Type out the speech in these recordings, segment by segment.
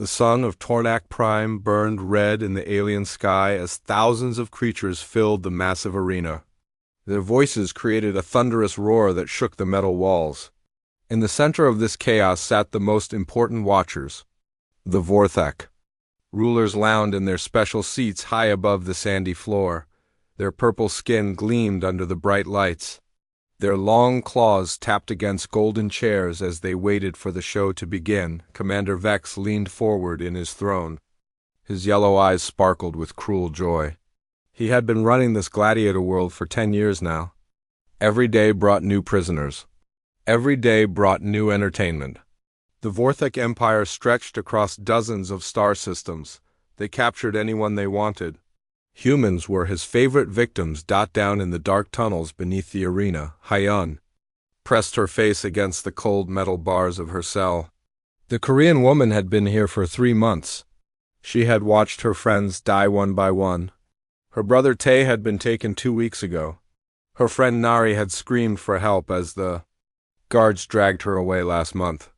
The sun of Tornak Prime burned red in the alien sky as thousands of creatures filled the massive arena. Their voices created a thunderous roar that shook the metal walls. In the center of this chaos sat the most important watchers, the Vorthek. Rulers lounged in their special seats high above the sandy floor. Their purple skin gleamed under the bright lights. Their long claws tapped against golden chairs as they waited for the show to begin. Commander Vex leaned forward in his throne. His yellow eyes sparkled with cruel joy. He had been running this gladiator world for 10 years now. Every day brought new prisoners. Every day brought new entertainment. The Vorthek Empire stretched across dozens of star systems. They captured anyone they wanted. Humans were his favorite victims. Down in the dark tunnels beneath the arena, Hyun pressed her face against the cold metal bars of her cell. The Korean woman had been here for 3 months. She had watched her friends die one by one. Her brother Tae had been taken 2 weeks ago. Her friend Nari had screamed for help as the guards dragged her away last month.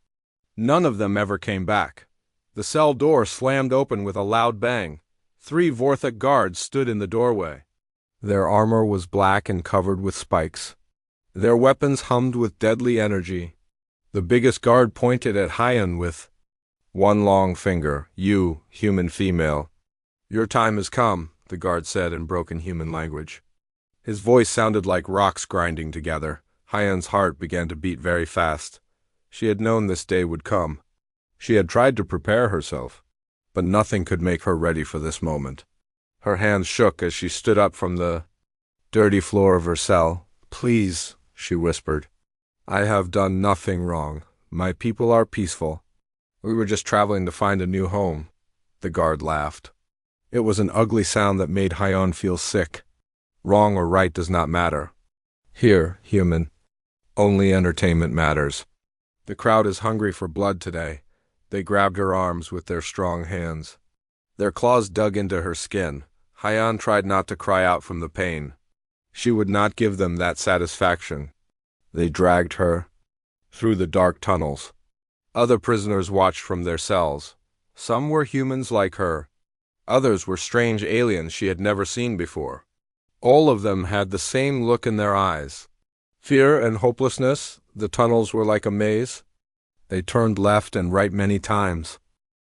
None of them ever came back. The cell door slammed open with a loud bang. 3 Vorthek guards stood in the doorway. Their armor was black and covered with spikes. Their weapons hummed with deadly energy. The biggest guard pointed at Hyun with one long finger. "You, human female. Your time has come," the guard said in broken human language. His voice sounded like rocks grinding together. Hyun's heart began to beat very fast. She had known this day would come. She had tried to prepare herself, but nothing could make her ready for this moment. Her hands shook as she stood up from the dirty floor of her cell. "Please," she whispered. "I have done nothing wrong. My people are peaceful. We were just traveling to find a new home." The guard laughed. It was an ugly sound that made Hyun feel sick. Wrong or right does not matter. Here, human. Only entertainment matters. The crowd is hungry for blood today. They grabbed her arms with their strong hands. Their claws dug into her skin. Hyun tried not to cry out from the pain. She would not give them that satisfaction. They dragged her through the dark tunnels. Other prisoners watched from their cells. Some were humans like her. Others were strange aliens she had never seen before. All of them had the same look in their eyes. Fear and hopelessness. The tunnels were like a maze. They turned left and right many times.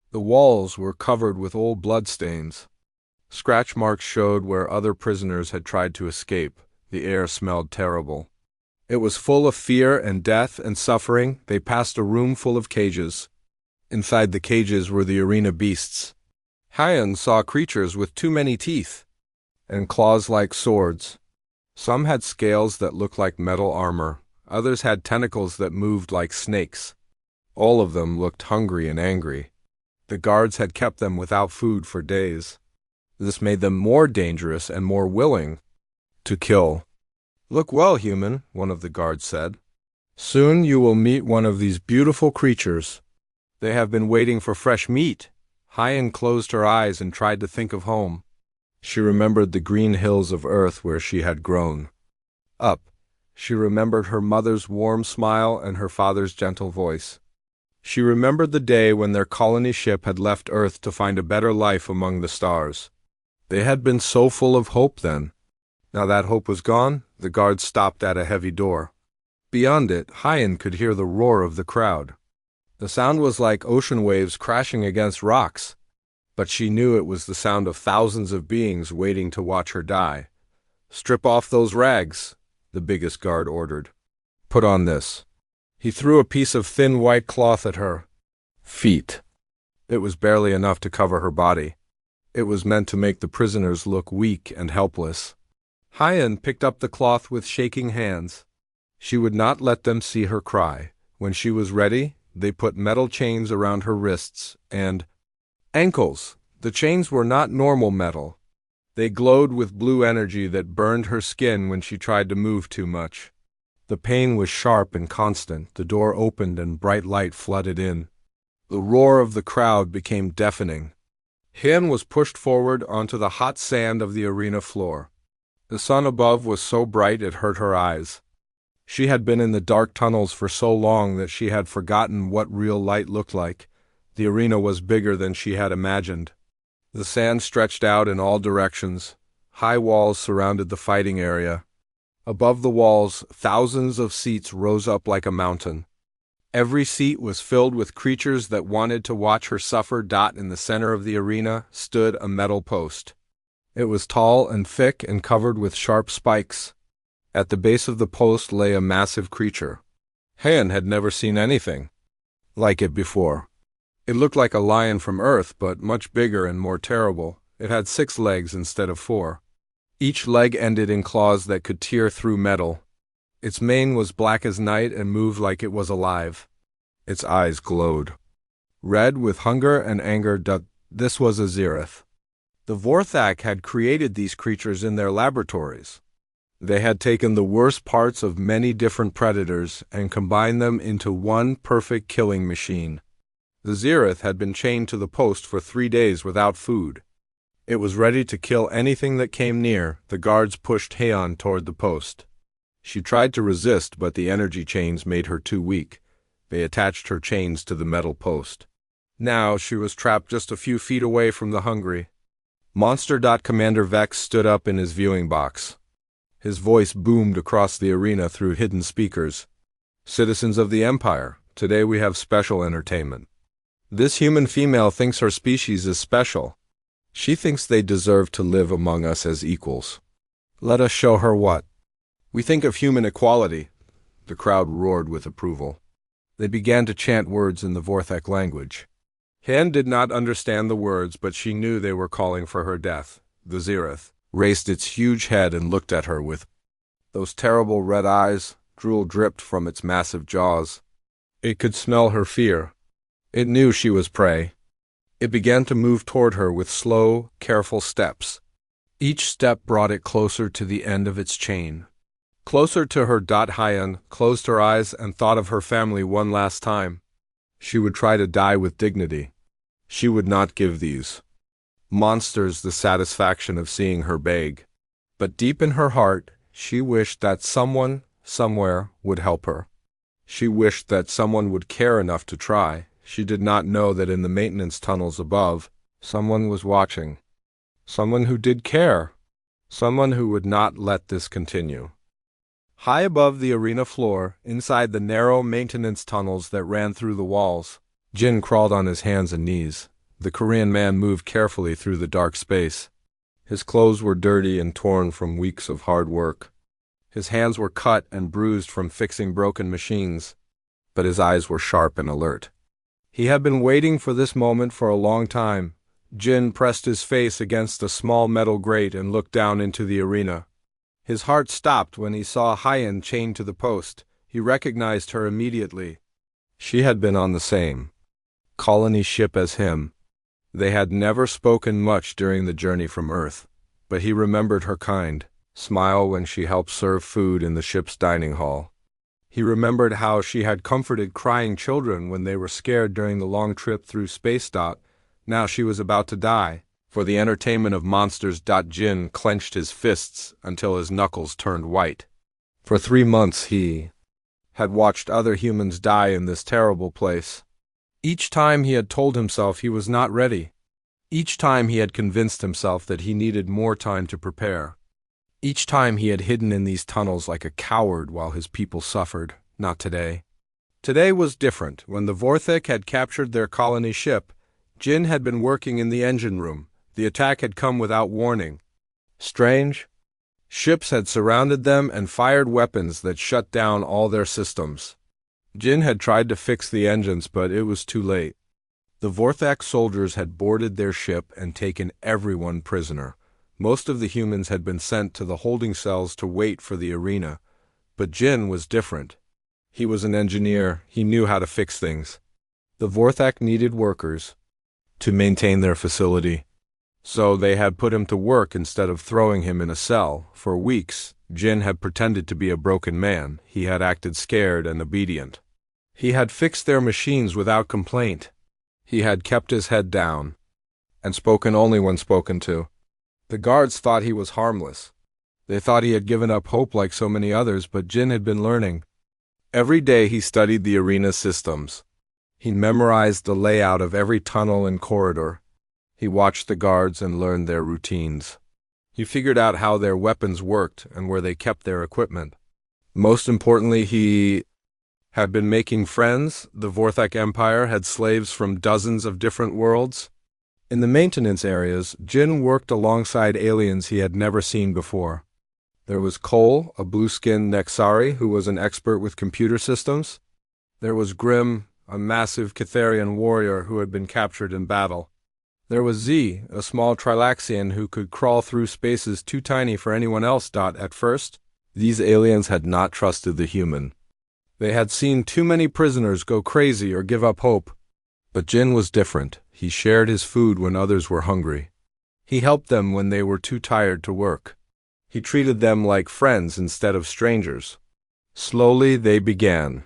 The walls were covered with old bloodstains. Scratch marks showed where other prisoners had tried to escape. The air smelled terrible. It was full of fear and death and suffering. They passed a room full of cages. Inside the cages were the arena beasts. Hyun saw creatures with too many teeth and claws like swords. Some had scales that looked like metal armor. Others had tentacles that moved like snakes. All of them looked hungry and angry. The guards had kept them without food for days. This made them more dangerous and more willing to kill. "Look well, human," one of the guards said. "Soon you will meet one of these beautiful creatures. They have been waiting for fresh meat." Hyun closed her eyes and tried to think of home. She remembered the green hills of earth where she had grown up. She remembered her mother's warm smile and her father's gentle voice. She remembered the day when their colony ship had left Earth to find a better life among the stars. They had been so full of hope then. Now that hope was gone, the guards stopped at a heavy door. Beyond it, Hyun could hear the roar of the crowd. The sound was like ocean waves crashing against rocks, but she knew it was the sound of thousands of beings waiting to watch her die. "Strip off those rags," the biggest guard ordered. "Put on this." He threw a piece of thin white cloth at her feet. It was barely enough to cover her body. It was meant to make the prisoners look weak and helpless. Hyun picked up the cloth with shaking hands. She would not let them see her cry. When she was ready, they put metal chains around her wrists and ankles. The chains were not normal metal. They glowed with blue energy that burned her skin when she tried to move too much. The pain was sharp and constant. The door opened and bright light flooded in. The roar of the crowd became deafening. Hyun was pushed forward onto the hot sand of the arena floor. The sun above was so bright it hurt her eyes. She had been in the dark tunnels for so long that she had forgotten what real light looked like. The arena was bigger than she had imagined. The sand stretched out in all directions. High walls surrounded the fighting area. Above the walls, thousands of seats rose up like a mountain. Every seat was filled with creatures that wanted to watch her suffer. In the center of the arena stood a metal post. It was tall and thick and covered with sharp spikes. At the base of the post lay a massive creature. Han had never seen anything like it before. It looked like a lion from Earth, but much bigger and more terrible. It had 6 legs instead of 4. Each leg ended in claws that could tear through metal. Its mane was black as night and moved like it was alive. Its eyes glowed red with hunger and anger. This was a Zirith. The Vorthak had created these creatures in their laboratories. They had taken the worst parts of many different predators and combined them into one perfect killing machine. The Zirith had been chained to the post for 3 days without food. It was ready to kill anything that came near. The guards pushed Heian toward the post. She tried to resist, but the energy chains made her too weak. They attached her chains to the metal post. Now she was trapped just a few feet away from the hungry. Monster. Commander Vex stood up in his viewing box. His voice boomed across the arena through hidden speakers. Citizens of the Empire, today we have special entertainment. This human female thinks her species is special. She thinks they deserve to live among us as equals. Let us show her what. We think of human equality. The crowd roared with approval. They began to chant words in the Vorthak language. Han did not understand the words, but she knew they were calling for her death. The Zirith raised its huge head and looked at her with those terrible red eyes. Drool dripped from its massive jaws. It could smell her fear. It knew she was prey. It began to move toward her with slow, careful steps. Each step brought it closer to the end of its chain. Closer to her. Heian closed her eyes and thought of her family one last time. She would try to die with dignity. She would not give these monsters the satisfaction of seeing her beg. But deep in her heart, she wished that someone, somewhere, would help her. She wished that someone would care enough to try. She did not know that in the maintenance tunnels above, someone was watching. Someone who did care. Someone who would not let this continue. High above the arena floor, inside the narrow maintenance tunnels that ran through the walls, Jin crawled on his hands and knees. The Korean man moved carefully through the dark space. His clothes were dirty and torn from weeks of hard work. His hands were cut and bruised from fixing broken machines, but his eyes were sharp and alert. He had been waiting for this moment for a long time. Jin pressed his face against a small metal grate and looked down into the arena. His heart stopped when he saw Heian chained to the post. He recognized her immediately. She had been on the same colony ship as him. They had never spoken much during the journey from Earth, but he remembered her kind smile when she helped serve food in the ship's dining hall. He remembered how she had comforted crying children when they were scared during the long trip through space. Now she was about to die. For the entertainment of monsters. Jin clenched his fists until his knuckles turned white. For 3 months he had watched other humans die in this terrible place. Each time he had told himself he was not ready. Each time he had convinced himself that he needed more time to prepare. Each time he had hidden in these tunnels like a coward while his people suffered. Not today. Today was different. When the Vorthak had captured their colony ship, Jin had been working in the engine room. The attack had come without warning. Strange. Ships had surrounded them and fired weapons that shut down all their systems. Jin had tried to fix the engines, but it was too late. The Vorthak soldiers had boarded their ship and taken everyone prisoner. Most of the humans had been sent to the holding cells to wait for the arena. But Jin was different. He was an engineer. He knew how to fix things. The Vorthak needed workers to maintain their facility. So they had put him to work instead of throwing him in a cell. For weeks, Jin had pretended to be a broken man. He had acted scared and obedient. He had fixed their machines without complaint. He had kept his head down and spoken only when spoken to. The guards thought he was harmless. They thought he had given up hope like so many others, but Jin had been learning. Every day he studied the arena systems. He memorized the layout of every tunnel and corridor. He watched the guards and learned their routines. He figured out how their weapons worked and where they kept their equipment. Most importantly, he had been making friends. The Vorthak Empire had slaves from dozens of different worlds. In the maintenance areas, Jin worked alongside aliens he had never seen before. There was Cole, a blue-skinned Nexari who was an expert with computer systems. There was Grim, a massive Catharian warrior who had been captured in battle. There was Z, a small Trilaxian who could crawl through spaces too tiny for anyone else. At first, these aliens had not trusted the human. They had seen too many prisoners go crazy or give up hope. But Jin was different. He shared his food when others were hungry. He helped them when they were too tired to work. He treated them like friends instead of strangers. Slowly, they began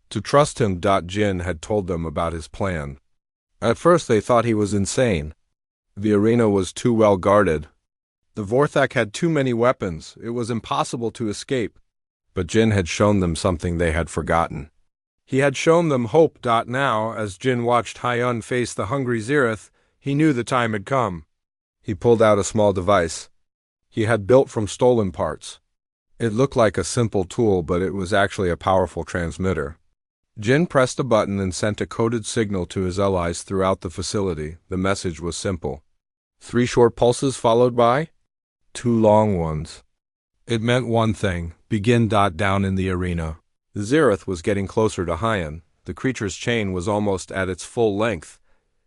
to trust him. Jin had told them about his plan. At first, they thought he was insane. The arena was too well guarded. The Vorthak had too many weapons. It was impossible to escape. But Jin had shown them something they had forgotten. He had shown them hope. Now, as Jin watched Hyun face the hungry Zirith, he knew the time had come. He pulled out a small device he had built from stolen parts. It looked like a simple tool, but it was actually a powerful transmitter. Jin pressed a button and sent a coded signal to his allies throughout the facility. The message was simple. 3 short pulses followed by 2 long ones. It meant one thing: begin. Down in the arena, the Zirith was getting closer to Hyun. The creature's chain was almost at its full length.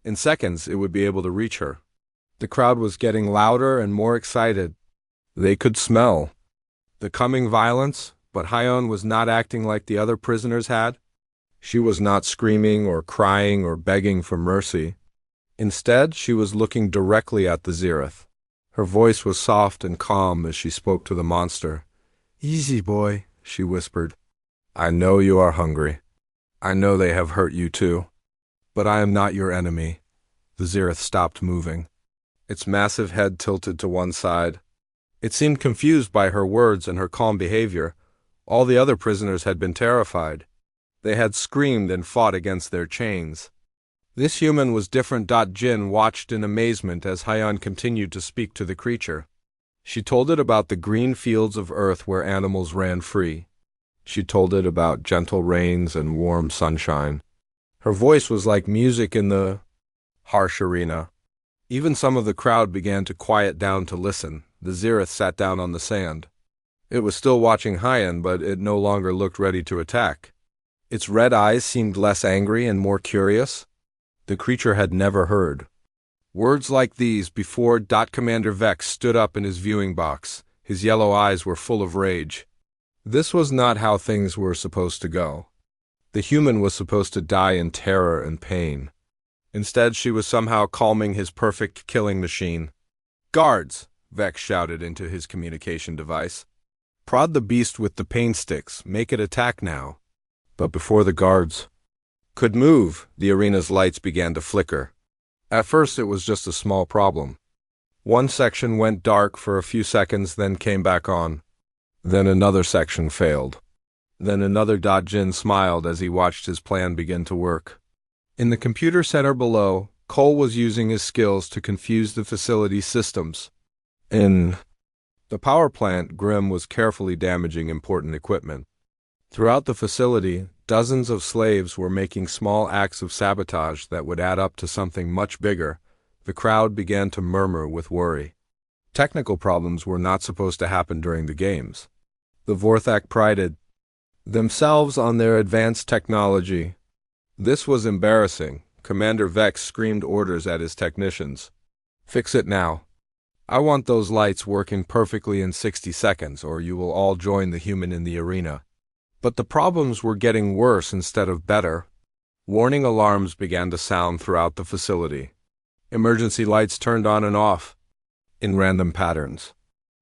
In seconds, it would be able to reach her. The crowd was getting louder and more excited. They could smell the coming violence, but Hyun was not acting like the other prisoners had. She was not screaming or crying or begging for mercy. Instead, she was looking directly at the Zirith. Her voice was soft and calm as she spoke to the monster. "Easy, boy," she whispered. "I know you are hungry. I know they have hurt you too. But I am not your enemy." The Zirith stopped moving. Its massive head tilted to one side. It seemed confused by her words and her calm behavior. All the other prisoners had been terrified. They had screamed and fought against their chains. This human was different. Jin watched in amazement as Hyun continued to speak to the creature. She told it about the green fields of earth where animals ran free. She told it about gentle rains and warm sunshine. Her voice was like music in the harsh arena. Even some of the crowd began to quiet down to listen. The Zirith sat down on the sand. It was still watching Hyun, but it no longer looked ready to attack. Its red eyes seemed less angry and more curious. The creature had never heard words like these before. Commander Vex stood up in his viewing box. His yellow eyes were full of rage. This was not how things were supposed to go. The human was supposed to die in terror and pain. Instead, she was somehow calming his perfect killing machine. "Guards!" Vex shouted into his communication device. "Prod the beast with the pain sticks. Make it attack now." But before the guards could move, the arena's lights began to flicker. At first, it was just a small problem. One section went dark for a few seconds, then came back on. Then another section failed. Then another. Jin smiled as he watched his plan begin to work. In the computer center below, Cole was using his skills to confuse the facility's systems. In the power plant, Grim was carefully damaging important equipment. Throughout the facility, dozens of slaves were making small acts of sabotage that would add up to something much bigger. The crowd began to murmur with worry. Technical problems were not supposed to happen during the games. The Vorthak prided themselves on their advanced technology. This was embarrassing. Commander Vex screamed orders at his technicians. "Fix it now. I want those lights working perfectly in 60 seconds, or you will all join the human in the arena." But the problems were getting worse instead of better. Warning alarms began to sound throughout the facility. Emergency lights turned on and off in random patterns.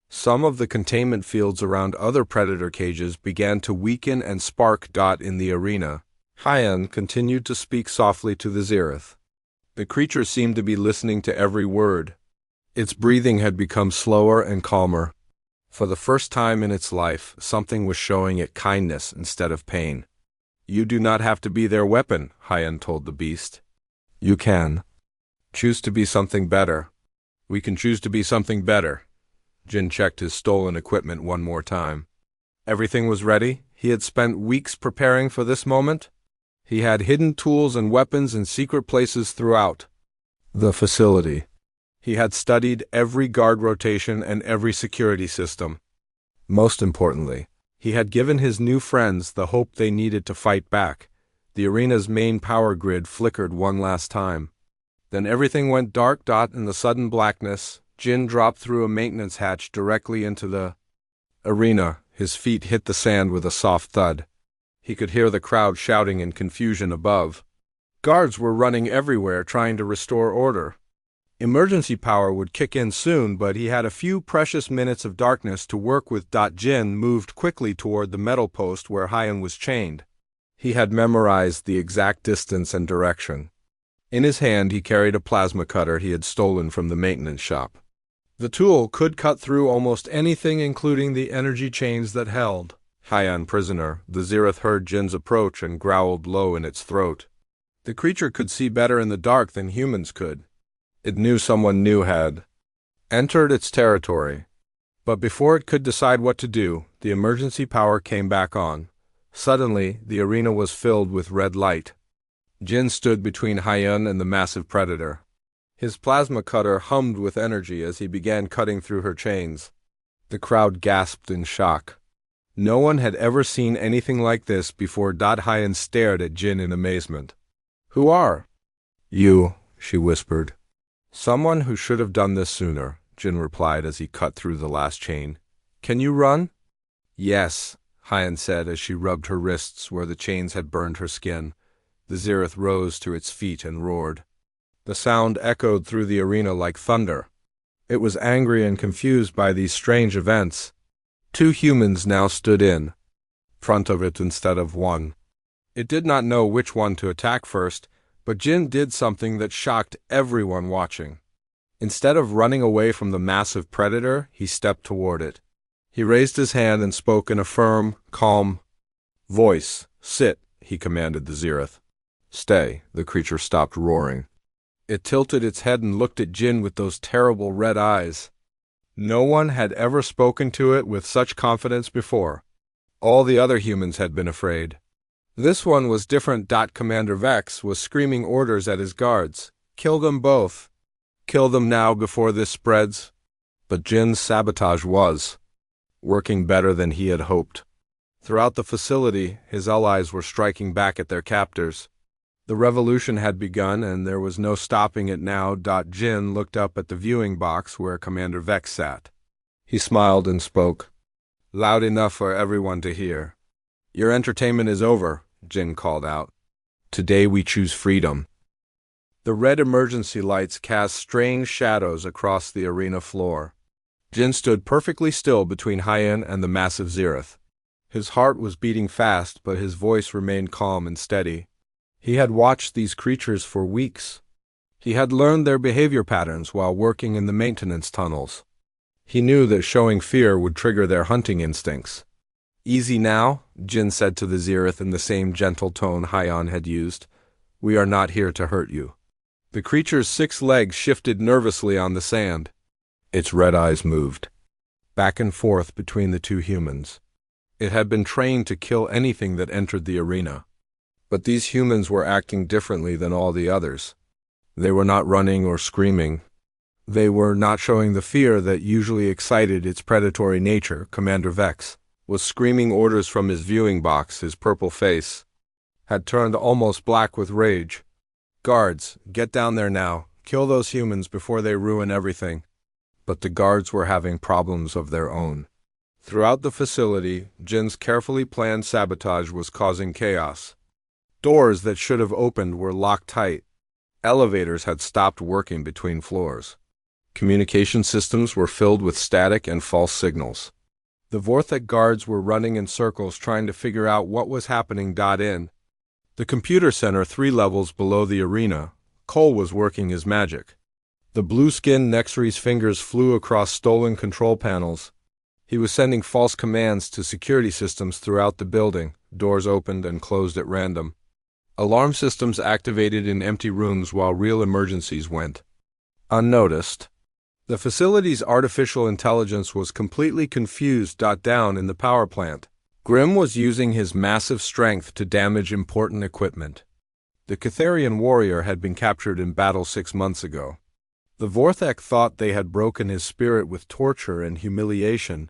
Some of the containment fields around other predator cages began to weaken and spark. In the arena, Hyun continued to speak softly to the Zirith. The creature seemed to be listening to every word. Its breathing had become slower and calmer. For the first time in its life, something was showing it kindness instead of pain. You do not have to be their weapon, Hyan told the beast. You can choose to be something better. We can choose to be something better. Jin checked his stolen equipment one more time. Everything was ready. He had spent weeks preparing for this moment. He had hidden tools and weapons in secret places throughout the facility. He had studied every guard rotation and every security system. Most importantly, he had given his new friends the hope they needed to fight back. The arena's main power grid flickered one last time. Then everything went dark. In the sudden blackness, Jin dropped through a maintenance hatch directly into the arena. His feet hit the sand with a soft thud. He could hear the crowd shouting in confusion above. Guards were running everywhere trying to restore order. Emergency power would kick in soon, but he had a few precious minutes of darkness to work with. Jin moved quickly toward the metal post where Hyan was chained. He had memorized the exact distance and direction. In his hand he carried a plasma cutter he had stolen from the maintenance shop. The tool could cut through almost anything, including the energy chains that held Hyan prisoner. The Zirith heard Jin's approach and growled low in its throat. The creature could see better in the dark than humans could. It knew someone new had entered its territory. But before it could decide what to do, the emergency power came back on. Suddenly, the arena was filled with red light. Jin stood between Hyan and the massive predator. His plasma cutter hummed with energy as he began cutting through her chains. The crowd gasped in shock. No one had ever seen anything like this before. Hyan stared at Jin in amazement. Who are you? She whispered. Someone who should have done this sooner, Jin replied as he cut through the last chain. Can you run? Yes, Hyan said as she rubbed her wrists where the chains had burned her skin. The Zirith rose to its feet and roared. The sound echoed through the arena like thunder. It was angry and confused by these strange events. Two humans now stood in front of it instead of one. It did not know which one to attack first, but Jin did something that shocked everyone watching. Instead of running away from the massive predator, he stepped toward it. He raised his hand and spoke in a firm, calm voice. Sit, he commanded the Zirith. Stay, the creature stopped roaring. It tilted its head and looked at Jin with those terrible red eyes. No one had ever spoken to it with such confidence before. All the other humans had been afraid. This one was different. Commander Vex was screaming orders at his guards. Kill them both. Kill them now before this spreads. But Jin's sabotage was working better than he had hoped. Throughout the facility, his allies were striking back at their captors. The revolution had begun, and there was no stopping it now. Jin looked up at the viewing box where Commander Vex sat. He smiled and spoke, loud enough for everyone to hear. Your entertainment is over, Jin called out. Today we choose freedom. The red emergency lights cast strange shadows across the arena floor. Jin stood perfectly still between Hyan and the massive Zirith. His heart was beating fast, but his voice remained calm and steady. He had watched these creatures for weeks. He had learned their behavior patterns while working in the maintenance tunnels. He knew that showing fear would trigger their hunting instincts. Easy now, Jin said to the Zirith in the same gentle tone Hyan had used. We are not here to hurt you. The creature's 6 legs shifted nervously on the sand. Its red eyes moved back and forth between the two humans. It had been trained to kill anything that entered the arena. But these humans were acting differently than all the others. They were not running or screaming. They were not showing the fear that usually excited its predatory nature. Commander Vex was screaming orders from his viewing box. His purple face had turned almost black with rage. Guards, get down there now. Kill those humans before they ruin everything. But the guards were having problems of their own. Throughout the facility, Jin's carefully planned sabotage was causing chaos. Doors that should have opened were locked tight. Elevators had stopped working between floors. Communication systems were filled with static and false signals. The Vorthek guards were running in circles trying to figure out what was happening. In the computer center 3 levels below the arena, Cole was working his magic. The blue-skinned Nexri's fingers flew across stolen control panels. He was sending false commands to security systems throughout the building. Doors opened and closed at random. Alarm systems activated in empty rooms while real emergencies went unnoticed. The facility's artificial intelligence was completely confused. Down in the power plant, Grim was using his massive strength to damage important equipment. The Catharian warrior had been captured in battle 6 months ago. The Vorthak thought they had broken his spirit with torture and humiliation.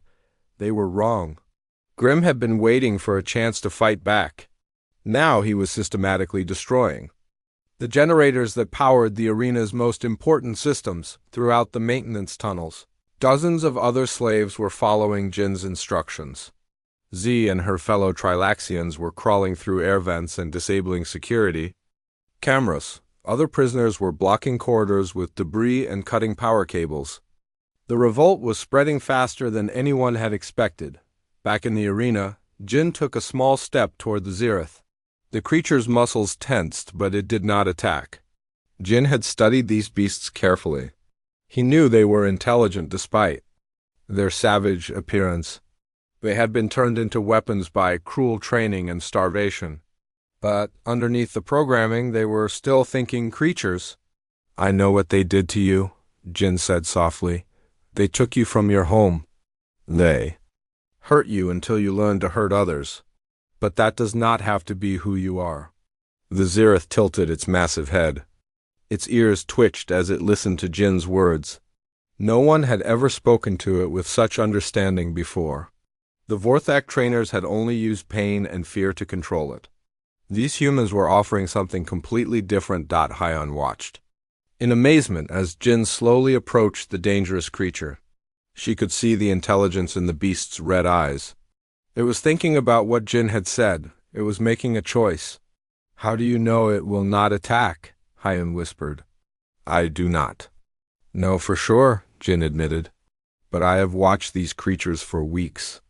They were wrong. Grim had been waiting for a chance to fight back. Now he was systematically destroying the generators that powered the arena's most important systems throughout the maintenance tunnels. Dozens of other slaves were following Jin's instructions. Z and her fellow Trilaxians were crawling through air vents and disabling security cameras. Other prisoners were blocking corridors with debris and cutting power cables. The revolt was spreading faster than anyone had expected. Back in the arena, Jin took a small step toward the Zereth. The creature's muscles tensed, but it did not attack. Jin had studied these beasts carefully. He knew they were intelligent despite their savage appearance. They had been turned into weapons by cruel training and starvation. But underneath the programming, they were still thinking creatures. "I know what they did to you," Jin said softly. "They took you from your home. They hurt you until you learned to hurt others. But that does not have to be who you are." The Zereth tilted its massive head. Its ears twitched as it listened to Jin's words. No one had ever spoken to it with such understanding before. The Vorthak trainers had only used pain and fear to control it. These humans were offering something completely different. Hyon watched in amazement as Jin slowly approached the dangerous creature. She could see the intelligence in the beast's red eyes. It was thinking about what Jin had said. It was making a choice. "How do you know it will not attack?" Hyon whispered. "I do not know for sure," Jin admitted. "But I have watched these creatures for weeks.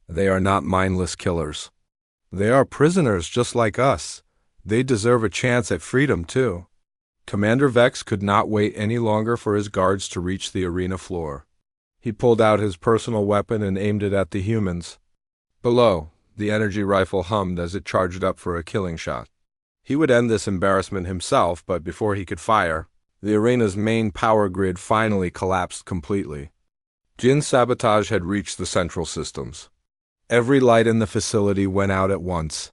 They are not mindless killers. They are prisoners just like us. They deserve a chance at freedom, too." Commander Vex could not wait any longer for his guards to reach the arena floor. He pulled out his personal weapon and aimed it at the humans. Below, the energy rifle hummed as it charged up for a killing shot. He would end this embarrassment himself, but before he could fire, the arena's main power grid finally collapsed completely. Jin's sabotage had reached the central systems. Every light in the facility went out at once.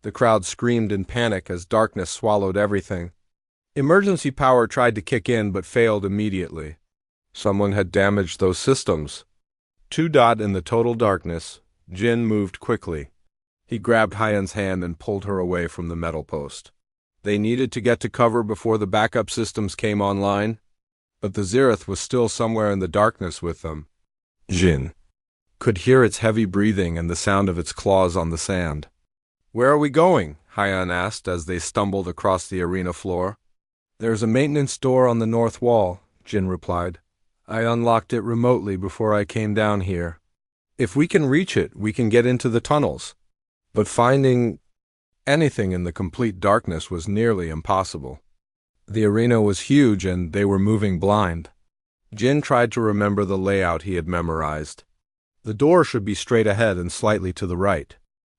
The crowd screamed in panic as darkness swallowed everything. Emergency power tried to kick in but failed immediately. Someone had damaged those systems. In the total darkness, Jin moved quickly. He grabbed Hyun's hand and pulled her away from the metal post. They needed to get to cover before the backup systems came online, but the Zereth was still somewhere in the darkness with them. Jin could hear its heavy breathing and the sound of its claws on the sand. "Where are we going?" Hyun asked as they stumbled across the arena floor. "There's a maintenance door on the north wall," Jin replied. "I unlocked it remotely before I came down here. If we can reach it, we can get into the tunnels." But finding anything in the complete darkness was nearly impossible. The arena was huge and they were moving blind. Jin tried to remember the layout he had memorized. The door should be straight ahead and slightly to the right.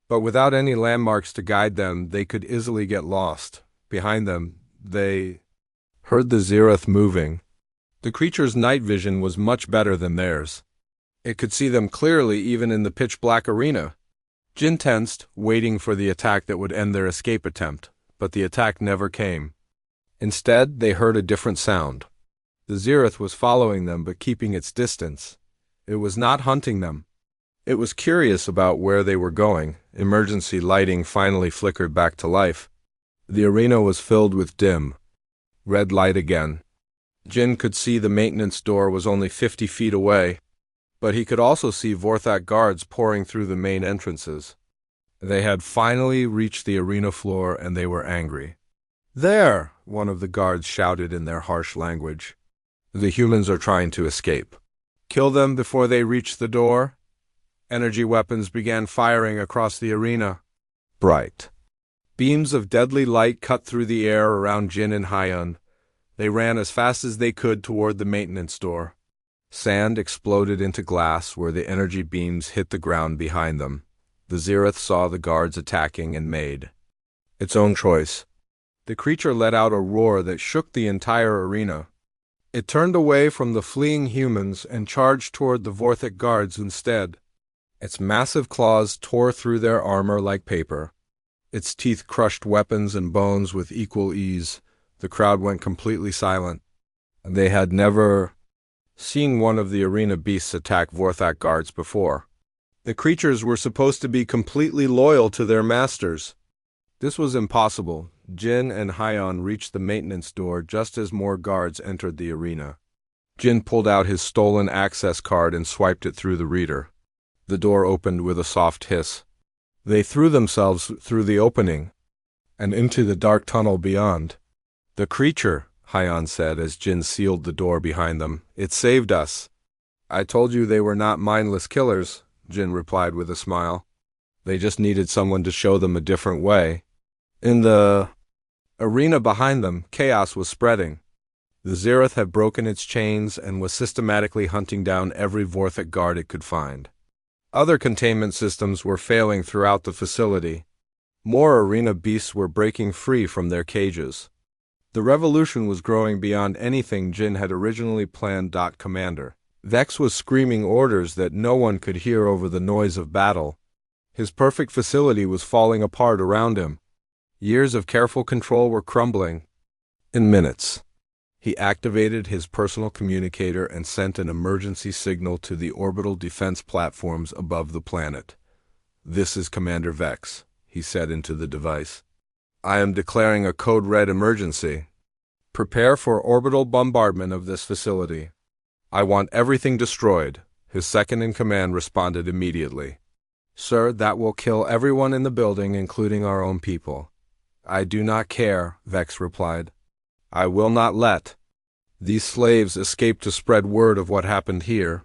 But without any landmarks to guide them, they could easily get lost. Behind them, they heard the Zereth moving. The creature's night vision was much better than theirs. It could see them clearly even in the pitch-black arena. Jin tensed, waiting for the attack that would end their escape attempt, but the attack never came. Instead, they heard a different sound. The Zereth was following them but keeping its distance. It was not hunting them. It was curious about where they were going. Emergency lighting finally flickered back to life. The arena was filled with dim, red light again. Jin could see the maintenance door was only 50 feet away, but he could also see Vorthak guards pouring through the main entrances. They had finally reached the arena floor and they were angry. "There!" one of the guards shouted in their harsh language. "The humans are trying to escape. Kill them before they reach the door." Energy weapons began firing across the arena. Bright beams of deadly light cut through the air around Jin and Hyun. They ran as fast as they could toward the maintenance door. Sand exploded into glass where the energy beams hit the ground behind them. The Zereth saw the guards attacking and made its own choice. The creature let out a roar that shook the entire arena. It turned away from the fleeing humans and charged toward the Vorthic guards instead. Its massive claws tore through their armor like paper. Its teeth crushed weapons and bones with equal ease. The crowd went completely silent. They had never seen one of the arena beasts attack Vorthak guards before. The creatures were supposed to be completely loyal to their masters. This was impossible. Jin and Hyon reached the maintenance door just as more guards entered the arena. Jin pulled out his stolen access card and swiped it through the reader. The door opened with a soft hiss. They threw themselves through the opening and into the dark tunnel beyond. "The creature," Hyon said as Jin sealed the door behind them. "It saved us." "I told you they were not mindless killers," Jin replied with a smile. "They just needed someone to show them a different way." In the arena behind them, chaos was spreading. The Zereth had broken its chains and was systematically hunting down every Vorthic guard it could find. Other containment systems were failing throughout the facility. More arena beasts were breaking free from their cages. The revolution was growing beyond anything Jin had originally planned. Commander Vex was screaming orders that no one could hear over the noise of battle. His perfect facility was falling apart around him. Years of careful control were crumbling. In minutes, he activated his personal communicator and sent an emergency signal to the orbital defense platforms above the planet. "This is Commander Vex," he said into the device. "I am declaring a code red emergency. Prepare for orbital bombardment of this facility. I want everything destroyed." His second-in-command responded immediately. "Sir, that will kill everyone in the building, including our own people." "I do not care," Vex replied. "I will not let these slaves escape to spread word of what happened here.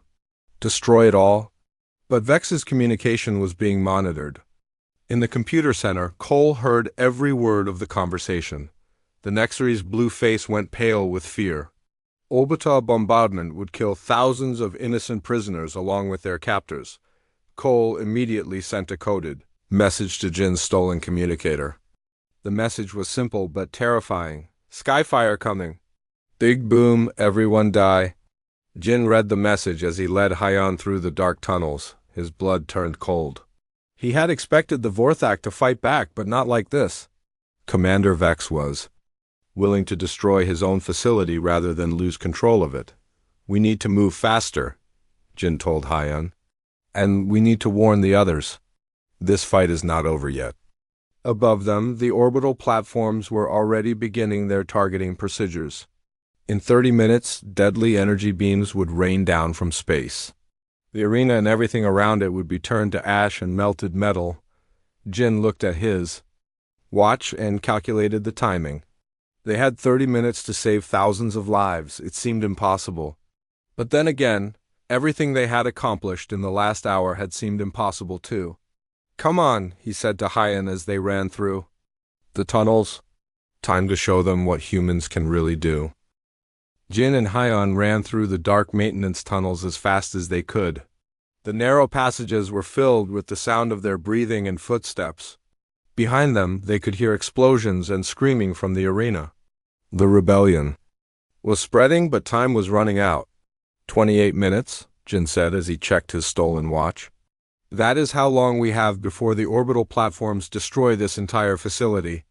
Destroy it all." But Vex's communication was being monitored. In the computer center, Cole heard every word of the conversation. The Nexary's blue face went pale with fear. Orbital bombardment would kill thousands of innocent prisoners along with their captors. Cole immediately sent a coded message to Jin's stolen communicator. The message was simple but terrifying. "Skyfire coming. Big boom, everyone die." Jin read the message as he led Hyon through the dark tunnels. His blood turned cold. He had expected the Vorthak to fight back, but not like this. Commander Vex was willing to destroy his own facility rather than lose control of it. "We need to move faster," Jin told Hyon. "And we need to warn the others. This fight is not over yet." Above them, the orbital platforms were already beginning their targeting procedures. In 30 minutes, deadly energy beams would rain down from space. The arena and everything around it would be turned to ash and melted metal. Jin looked at his watch and calculated the timing. They had 30 minutes to save thousands of lives. It seemed impossible. But then again, everything they had accomplished in the last hour had seemed impossible too. "Come on," he said to Hyon as they ran through the tunnels. "Time to show them what humans can really do." Jin and Hyon ran through the dark maintenance tunnels as fast as they could. The narrow passages were filled with the sound of their breathing and footsteps. Behind them, they could hear explosions and screaming from the arena. The rebellion was spreading, but time was running out. 28 minutes, Jin said as he checked his stolen watch. "That is how long we have before the orbital platforms destroy this entire facility."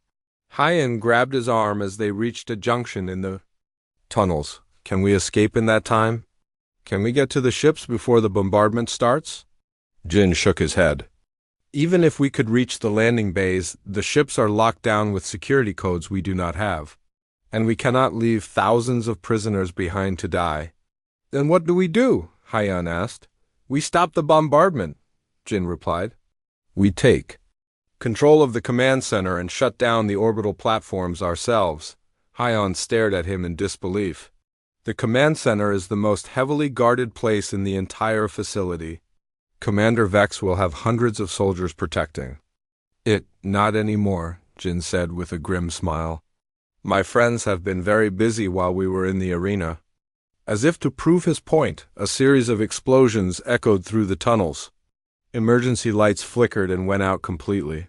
Hyon grabbed his arm as they reached a junction in the tunnels. "Can we escape in that time? Can we get to the ships before the bombardment starts?" Jin shook his head. "Even if we could reach the landing bays, the ships are locked down with security codes we do not have. And we cannot leave thousands of prisoners behind to die." "Then what do we do?" Hyon asked. "We stop the bombardment," Jin replied. "We take control of the command center and shut down the orbital platforms ourselves." Hyon stared at him in disbelief. "The command center is the most heavily guarded place in the entire facility. Commander Vex will have hundreds of soldiers protecting it." "Not anymore," Jin said with a grim smile. "My friends have been very busy while we were in the arena." As if to prove his point, a series of explosions echoed through the tunnels. Emergency lights flickered and went out completely.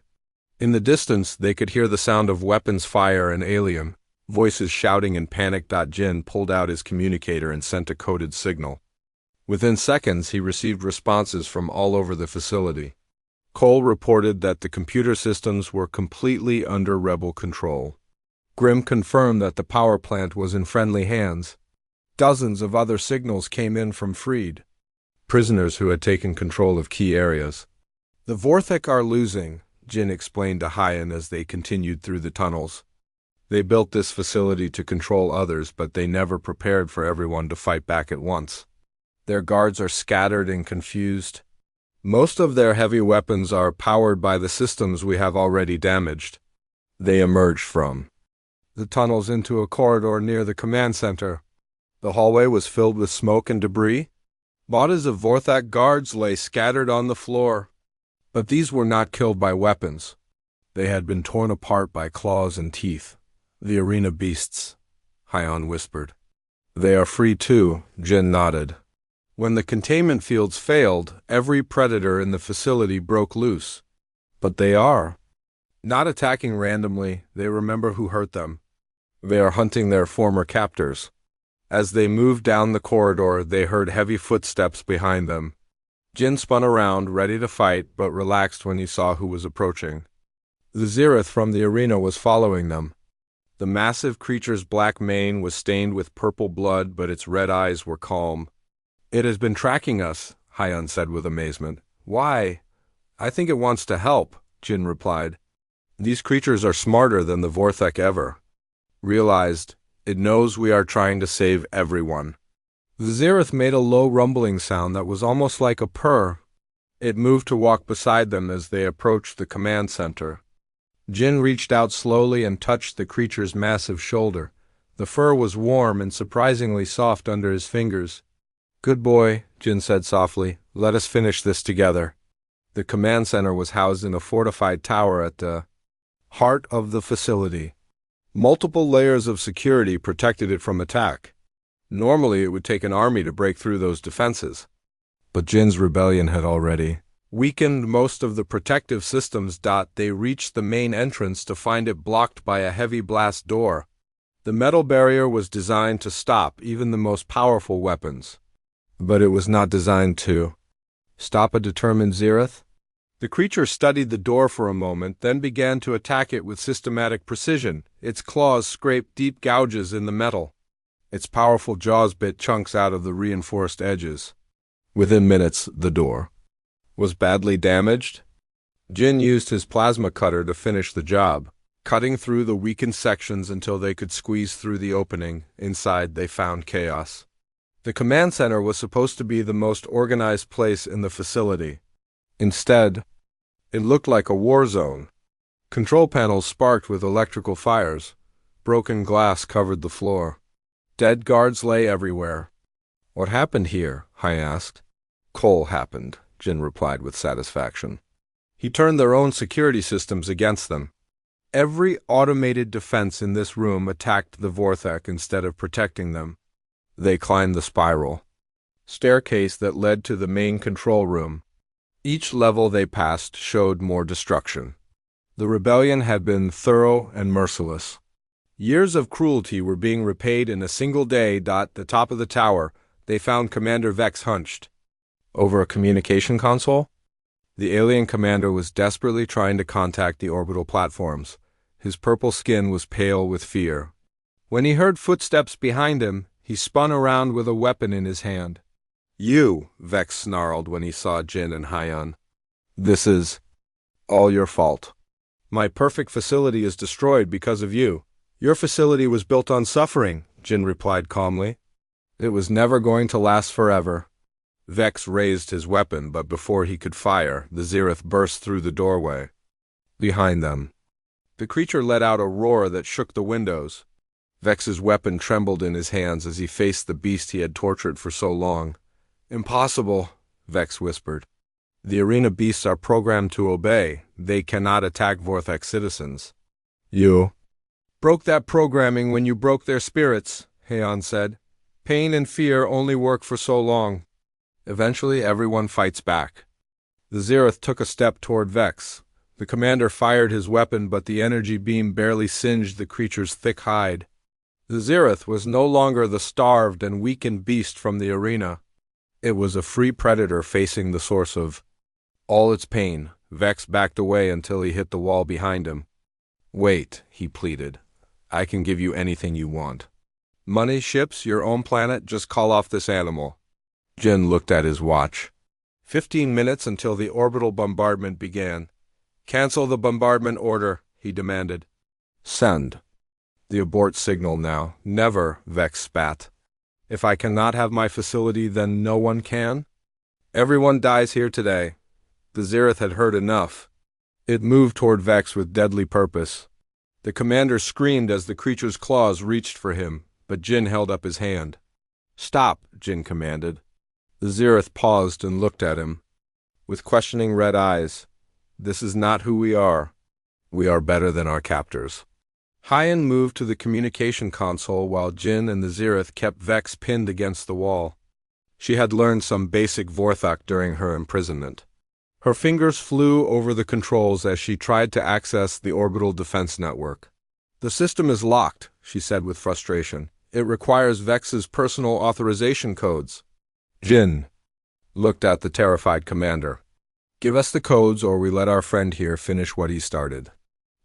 In the distance, they could hear the sound of weapons fire and alien voices shouting in panic. Jin pulled out his communicator and sent a coded signal. Within seconds, he received responses from all over the facility. Cole reported that the computer systems were completely under rebel control. Grimm confirmed that the power plant was in friendly hands. Dozens of other signals came in from freed prisoners who had taken control of key areas. The Vorthek are losing, Jin explained to Hyan as they continued through the tunnels. They built this facility to control others, but they never prepared for everyone to fight back at once. Their guards are scattered and confused. Most of their heavy weapons are powered by the systems we have already damaged. They emerged from the tunnels into a corridor near the command center. The hallway was filled with smoke and debris. Bodies of Vorthak guards lay scattered on the floor. But these were not killed by weapons. They had been torn apart by claws and teeth. The arena beasts, Hyan whispered. They are free too, Jin nodded. When the containment fields failed, every predator in the facility broke loose. But they are not attacking randomly. They remember who hurt them. They are hunting their former captors. As they moved down the corridor, they heard heavy footsteps behind them. Jin spun around, ready to fight, but relaxed when he saw who was approaching. The Zereth from the arena was following them. The massive creature's black mane was stained with purple blood, but its red eyes were calm. It has been tracking us, Hyan said with amazement. Why? I think it wants to help, Jin replied. These creatures are smarter than the Vorthek ever realized. It knows we are trying to save everyone. The Zereth made a low rumbling sound that was almost like a purr. It moved to walk beside them as they approached the command center. Jin reached out slowly and touched the creature's massive shoulder. The fur was warm and surprisingly soft under his fingers. Good boy, Jin said softly. Let us finish this together. The command center was housed in a fortified tower at the heart of the facility. Multiple layers of security protected it from attack. Normally, it would take an army to break through those defenses. But Jin's rebellion had already weakened most of the protective systems. They reached the main entrance to find it blocked by a heavy blast door. The metal barrier was designed to stop even the most powerful weapons. But it was not designed to stop a determined Zereth. The creature studied the door for a moment, then began to attack it with systematic precision. Its claws scraped deep gouges in the metal. Its powerful jaws bit chunks out of the reinforced edges. Within minutes, the door was badly damaged. Jin used his plasma cutter to finish the job, cutting through the weakened sections until they could squeeze through the opening. Inside, they found chaos. The command center was supposed to be the most organized place in the facility. Instead, it looked like a war zone. Control panels sparked with electrical fires. Broken glass covered the floor. Dead guards lay everywhere. What happened here? I asked. Cole happened, Jin replied with satisfaction. He turned their own security systems against them. Every automated defense in this room attacked the Vorthek instead of protecting them. They climbed the spiral staircase that led to the main control room. Each level they passed showed more destruction. The rebellion had been thorough and merciless. Years of cruelty were being repaid in a single day. At the top of the tower, they found Commander Vex hunched over a communication console. The alien commander was desperately trying to contact the orbital platforms. His purple skin was pale with fear. When he heard footsteps behind him, he spun around with a weapon in his hand. You, Vex snarled when he saw Jin and Hyan. This is all your fault. My perfect facility is destroyed because of you. Your facility was built on suffering, Jin replied calmly. It was never going to last forever. Vex raised his weapon, but before he could fire, the Zereth burst through the doorway. Behind them, the creature let out a roar that shook the windows. Vex's weapon trembled in his hands as he faced the beast he had tortured for so long. Impossible, Vex whispered. The arena beasts are programmed to obey. They cannot attack Vorthek citizens. You broke that programming when you broke their spirits, Hyan said. Pain and fear only work for so long. Eventually, everyone fights back. The Zereth took a step toward Vex. The commander fired his weapon, but the energy beam barely singed the creature's thick hide. The Zereth was no longer the starved and weakened beast from the arena. It was a free predator facing the source of all its pain. Vex backed away until he hit the wall behind him. "Wait," he pleaded. "I can give you anything you want. Money, ships, your own planet, just call off this animal." Jin looked at his watch. 15 minutes until the orbital bombardment began. "Cancel the bombardment order," he demanded. "Send the abort signal now." "Never," Vex spat. "If I cannot have my facility, then no one can? Everyone dies here today." The Zereth had heard enough. It moved toward Vex with deadly purpose. The commander screamed as the creature's claws reached for him, but Jin held up his hand. "Stop," Jin commanded. The Zereth paused and looked at him with questioning red eyes. "This is not who we are. We are better than our captors." Hyan moved to the communication console while Jin and the Zereth kept Vex pinned against the wall. She had learned some basic Vorthok during her imprisonment. Her fingers flew over the controls as she tried to access the orbital defense network. "The system is locked," she said with frustration. "It requires Vex's personal authorization codes." Jin looked at the terrified commander. "Give us the codes or we let our friend here finish what he started."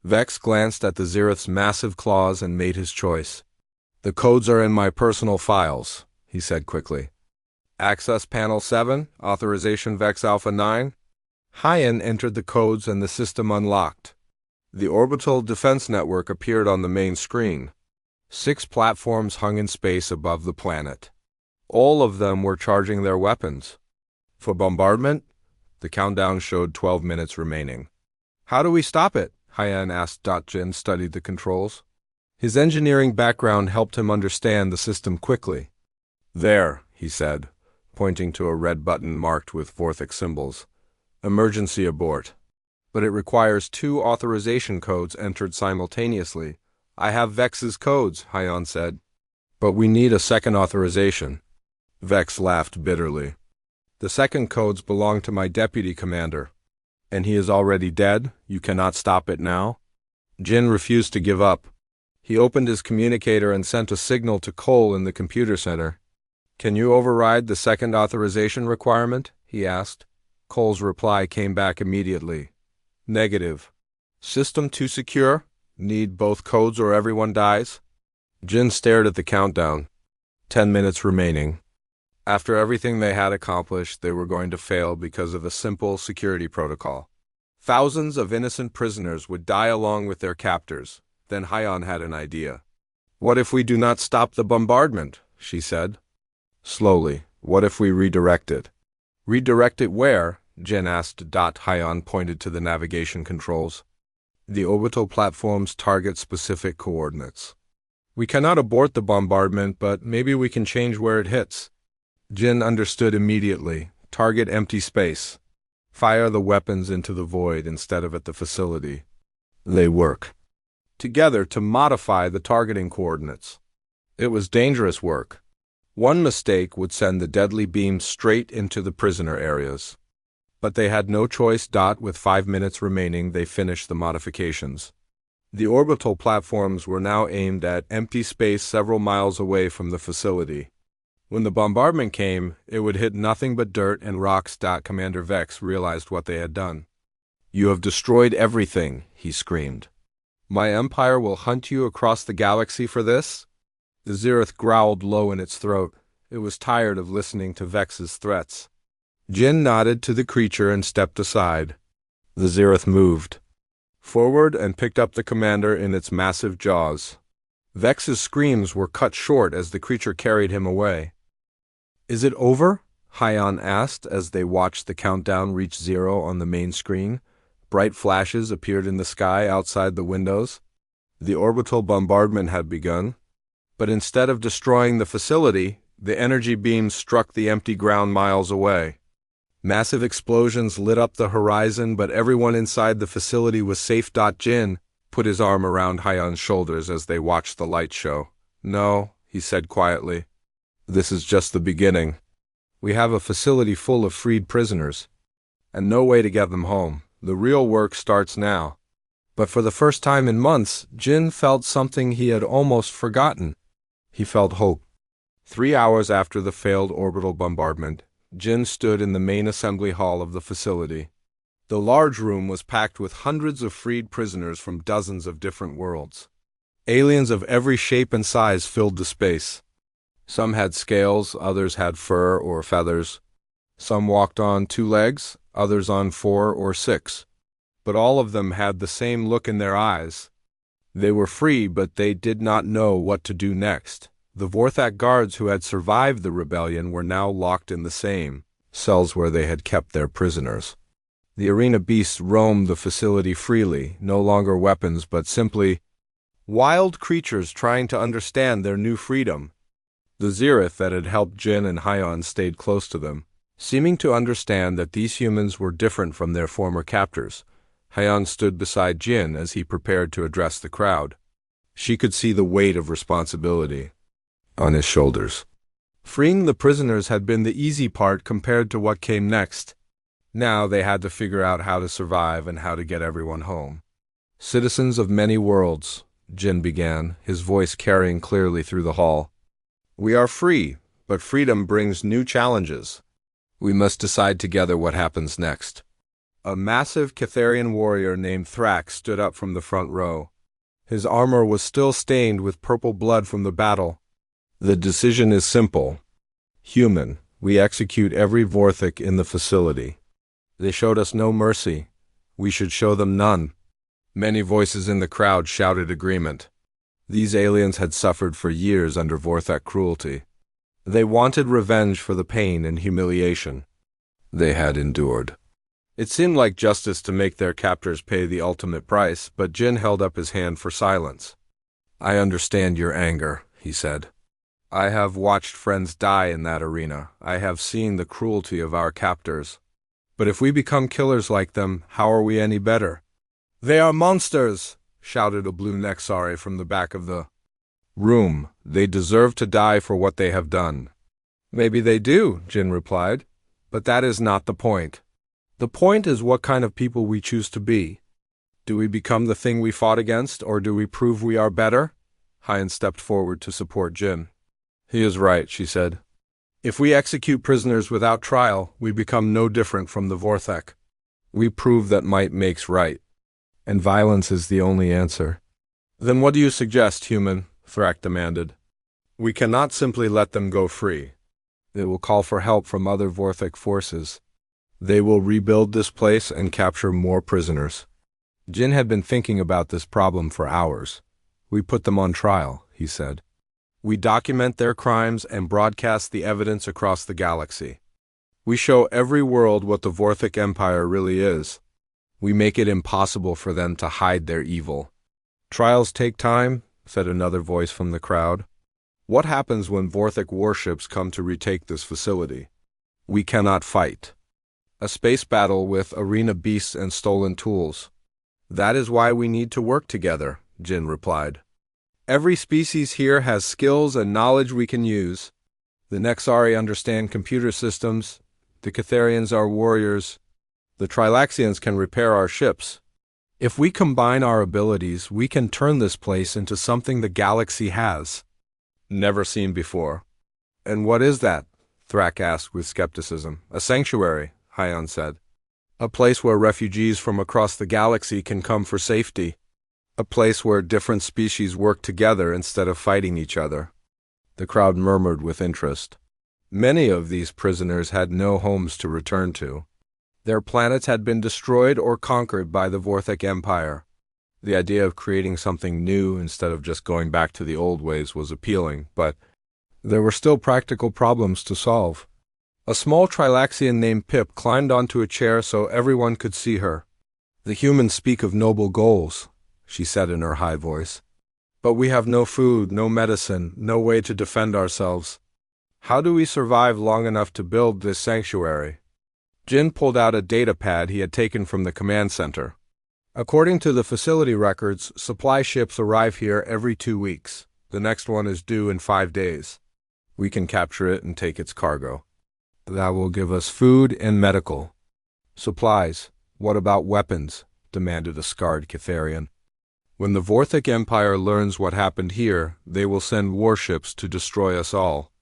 Vex glanced at the Zereth's massive claws and made his choice. "The codes are in my personal files," he said quickly. "Access Panel 7, Authorization Vex Alpha 9. Hyan entered the codes and the system unlocked. The orbital defense network appeared on the main screen. 6 platforms hung in space above the planet. All of them were charging their weapons. For bombardment, the countdown showed 12 minutes remaining. "How do we stop it?" Hyan asked. Jin studied the controls. His engineering background helped him understand the system quickly. "There," he said, pointing to a red button marked with Vorthok symbols. "Emergency abort." "But it requires 2 authorization codes entered simultaneously." "I have Vex's codes," Hyan said. "But we need a second authorization." Vex laughed bitterly. "The second codes belong to my deputy commander." "And he is already dead? You cannot stop it now?" Jin refused to give up. He opened his communicator and sent a signal to Cole in the computer center. "Can you override the second authorization requirement?" he asked. Cole's reply came back immediately. "Negative. System too secure? Need both codes or everyone dies?" Jin stared at the countdown. 10 minutes remaining. After everything they had accomplished, they were going to fail because of a simple security protocol. Thousands of innocent prisoners would die along with their captors. Then Hyan had an idea. "What if we do not stop the bombardment?" she said. "Slowly. What if we redirect it?" "Redirect it where?" Jin asked. Hyan pointed to the navigation controls. "The orbital platform's target-specific coordinates. We cannot abort the bombardment, but maybe we can change where it hits." Jin understood immediately. Target empty space. Fire the weapons into the void instead of at the facility. They work together to modify the targeting coordinates. It was dangerous work. One mistake would send the deadly beam straight into the prisoner areas. But they had no choice. With 5 minutes remaining, they finished the modifications. The orbital platforms were now aimed at empty space several miles away from the facility. When the bombardment came, it would hit nothing but dirt and rocks. Commander Vex realized what they had done. "You have destroyed everything," he screamed. "My empire will hunt you across the galaxy for this?" The Zereth growled low in its throat. It was tired of listening to Vex's threats. Jin nodded to the creature and stepped aside. The Zereth moved forward and picked up the commander in its massive jaws. Vex's screams were cut short as the creature carried him away. "Is it over?" Hyan asked as they watched the countdown reach 0 on the main screen. Bright flashes appeared in the sky outside the windows. The orbital bombardment had begun. But instead of destroying the facility, the energy beams struck the empty ground miles away. Massive explosions lit up the horizon, but everyone inside the facility was safe. Jin put his arm around Hyan's shoulders as they watched the light show. "No," he said quietly. "This is just the beginning. We have a facility full of freed prisoners. and no way to get them home. The real work starts now. But for the first time in months, Jin felt something he had almost forgotten. He felt hope. 3 hours after the failed orbital bombardment, Jin stood in the main assembly hall of the facility. The large room was packed with hundreds of freed prisoners from dozens of different worlds. Aliens of every shape and size filled the space. Some had scales, others had fur or feathers. Some walked on 2 legs, others on 4 or 6. But all of them had the same look in their eyes. They were free, but they did not know what to do next. The Vorthak guards who had survived the rebellion were now locked in the same cells where they had kept their prisoners. The arena beasts roamed the facility freely, no longer weapons but simply wild creatures trying to understand their new freedom. The Zereth that had helped Jin and Hyon stayed close to them, seeming to understand that these humans were different from their former captors. Hyon stood beside Jin as he prepared to address the crowd. She could see the weight of responsibility on his shoulders. Freeing the prisoners had been the easy part compared to what came next. Now they had to figure out how to survive and how to get everyone home. "Citizens of many worlds," Jin began, his voice carrying clearly through the hall. "We are free, but freedom brings new challenges. We must decide together what happens next." A massive Catharian warrior named Thrak stood up from the front row. His armor was still stained with purple blood from the battle. "The decision is simple. Human, we execute every Vorthak in the facility. They showed us no mercy. We should show them none." Many voices in the crowd shouted agreement. These aliens had suffered for years under Vorthak cruelty. They wanted revenge for the pain and humiliation they had endured. It seemed like justice to make their captors pay the ultimate price, but Jin held up his hand for silence. "I understand your anger," he said. "I have watched friends die in that arena. I have seen the cruelty of our captors. But if we become killers like them, how are we any better?" "They are monsters!" shouted a blue Nexari from the back of the room. "They deserve to die for what they have done." "Maybe they do," Jin replied, "but that is not the point. The point is what kind of people we choose to be. Do we become the thing we fought against, or do we prove we are better?" Hyon stepped forward to support Jin. "He is right," she said. "If we execute prisoners without trial, we become no different from the Vorthak. We prove that might makes right, and violence is the only answer." "Then what do you suggest, human?" Thrak demanded. "We cannot simply let them go free. It will call for help from other Vorthak forces. They will rebuild this place and capture more prisoners." Jin had been thinking about this problem for hours. "We put them on trial," he said. "We document their crimes and broadcast the evidence across the galaxy. We show every world what the Vorthak Empire really is. We make it impossible for them to hide their evil." "Trials take time," said another voice from the crowd. "What happens when Vorthak warships come to retake this facility? We cannot fight. A space battle with arena beasts and stolen tools. That is why we need to work together," Jin replied. "Every species here has skills and knowledge we can use. The Nexari understand computer systems. The Catharians are warriors. The Trilaxians can repair our ships. If we combine our abilities, we can turn this place into something the galaxy has never seen before." "And what is that?" Thrak asked with skepticism. "A sanctuary," Hyon said. "A place where refugees from across the galaxy can come for safety. A place where different species work together instead of fighting each other." The crowd murmured with interest. Many of these prisoners had no homes to return to. Their planets had been destroyed or conquered by the Vorthak Empire. The idea of creating something new instead of just going back to the old ways was appealing, but there were still practical problems to solve. A small Trilaxian named Pip climbed onto a chair so everyone could see her. "The humans speak of noble goals," she said in her high voice. "But we have no food, no medicine, no way to defend ourselves. How do we survive long enough to build this sanctuary?" Jin pulled out a data pad he had taken from the command center. "According to the facility records, supply ships arrive here every 2 weeks. The next one is due in 5 days. We can capture it and take its cargo. That will give us food and medical." Supplies. What about weapons? Demanded a scarred Catharian. When the Vorthic Empire learns what happened here, they will send warships to destroy us all.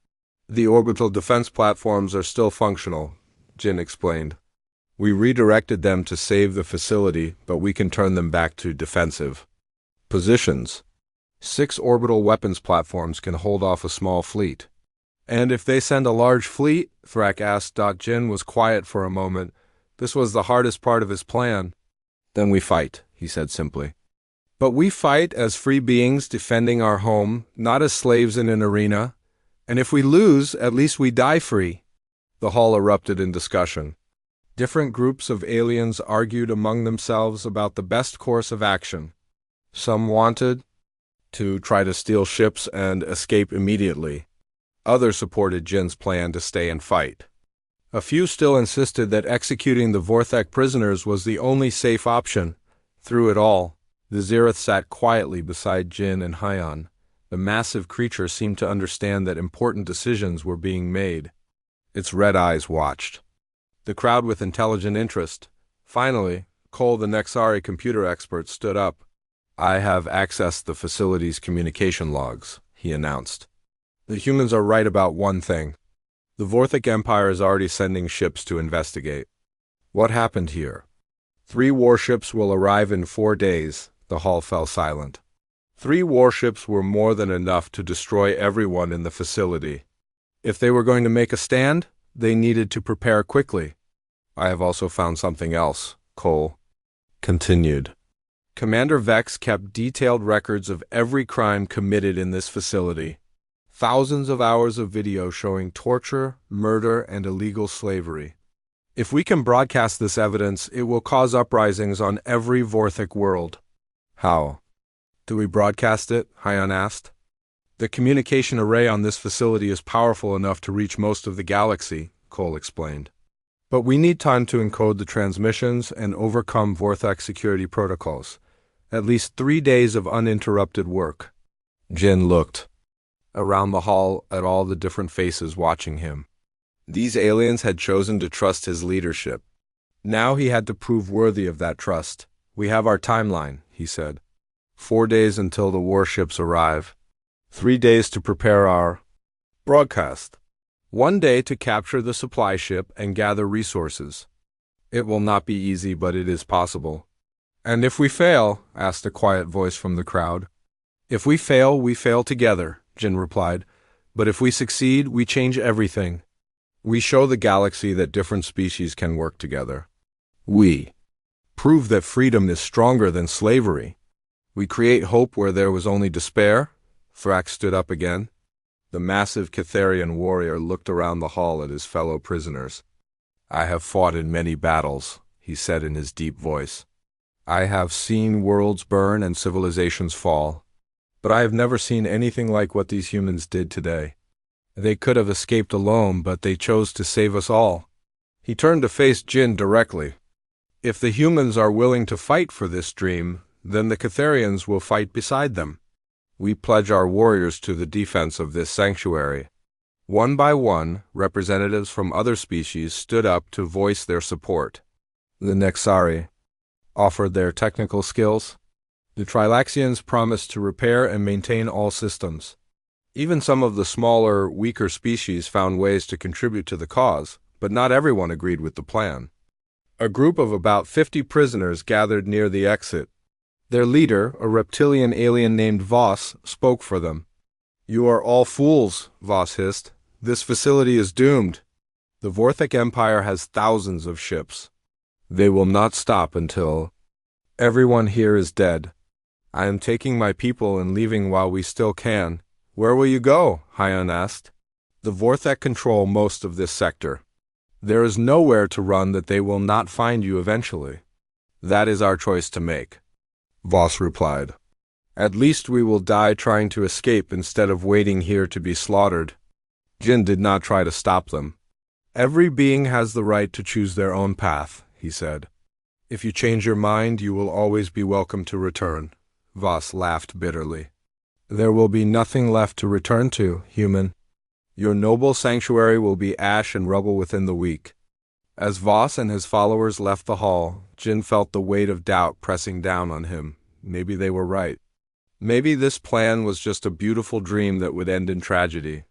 The orbital defense platforms are still functional, Jin explained. We redirected them to save the facility, but we can turn them back to defensive positions. 6 orbital weapons platforms can hold off a small fleet. And if they send a large fleet? Thrak asked. Jin was quiet for a moment. This was the hardest part of his plan. Then we fight, he said simply. But we fight as free beings defending our home, not as slaves in an arena. And if we lose, at least we die free. The hall erupted in discussion. Different groups of aliens argued among themselves about the best course of action. Some wanted to try to steal ships and escape immediately. Others supported Jin's plan to stay and fight. A few still insisted that executing the Vorthek prisoners was the only safe option. Through it all, the Zereth sat quietly beside Jin and Hyan. The massive creature seemed to understand that important decisions were being made. Its red eyes watched the crowd with intelligent interest. Finally, Cole, the Nexari computer expert, stood up. I have accessed the facility's communication logs, he announced. The humans are right about one thing. The Vorthic Empire is already sending ships to investigate. What happened here? 3 warships will arrive in 4 days. The hall fell silent. 3 warships were more than enough to destroy everyone in the facility. If they were going to make a stand, they needed to prepare quickly. I have also found something else, Cole continued. Commander Vex kept detailed records of every crime committed in this facility. Thousands of hours of video showing torture, murder, and illegal slavery. If we can broadcast this evidence, it will cause uprisings on every Vorthic world. How? Do we broadcast it? Hyan asked. The communication array on this facility is powerful enough to reach most of the galaxy, Cole explained. But we need time to encode the transmissions and overcome Vorthek security protocols. At least 3 days of uninterrupted work. Jin looked around the hall at all the different faces watching him. These aliens had chosen to trust his leadership. Now he had to prove worthy of that trust. We have our timeline, he said. 4 days until the warships arrive. 3 days to prepare our broadcast. 1 day to capture the supply ship and gather resources. It will not be easy, but it is possible. And if we fail? Asked a quiet voice from the crowd. If we fail together, Jin replied. But if we succeed, we change everything. We show the galaxy that different species can work together. We prove that freedom is stronger than slavery. We create hope where there was only despair. Thrak stood up again. The massive Catharian warrior looked around the hall at his fellow prisoners. I have fought in many battles, he said in his deep voice. I have seen worlds burn and civilizations fall. But I have never seen anything like what these humans did today. They could have escaped alone, but they chose to save us all. He turned to face Jin directly. If the humans are willing to fight for this dream, then the Catharians will fight beside them. We pledge our warriors to the defense of this sanctuary. One by one, representatives from other species stood up to voice their support. The Nexari offered their technical skills. The Trilaxians promised to repair and maintain all systems. Even some of the smaller, weaker species found ways to contribute to the cause, but not everyone agreed with the plan. A group of about 50 prisoners gathered near the exit. Their leader, a reptilian alien named Voss, spoke for them. You are all fools, Voss hissed. This facility is doomed. The Vorthic Empire has thousands of ships. They will not stop until everyone here is dead. I am taking my people and leaving while we still can. Where will you go? Hyan asked. The Vorthek control most of this sector. There is nowhere to run that they will not find you eventually. That is our choice to make, Voss replied. At least we will die trying to escape instead of waiting here to be slaughtered. Jin did not try to stop them. Every being has the right to choose their own path, he said. If you change your mind, you will always be welcome to return. Voss laughed bitterly. There will be nothing left to return to, human. Your noble sanctuary will be ash and rubble within the week. As Voss and his followers left the hall, Jin felt the weight of doubt pressing down on him. Maybe they were right. Maybe this plan was just a beautiful dream that would end in tragedy.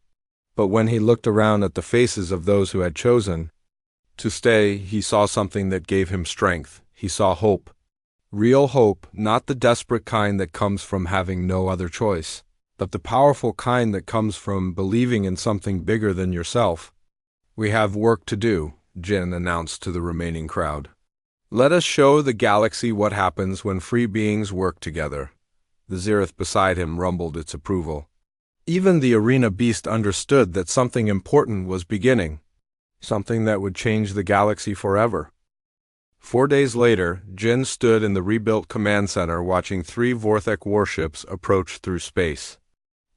But when he looked around at the faces of those who had chosen to stay, he saw something that gave him strength. He saw hope. Real hope, not the desperate kind that comes from having no other choice, but the powerful kind that comes from believing in something bigger than yourself. "We have work to do," Jin announced to the remaining crowd. "Let us show the galaxy what happens when free beings work together." The Zirith beside him rumbled its approval. Even the arena beast understood that something important was beginning, something that would change the galaxy forever. 4 days later, Jin stood in the rebuilt command center watching 3 Vorthek warships approach through space.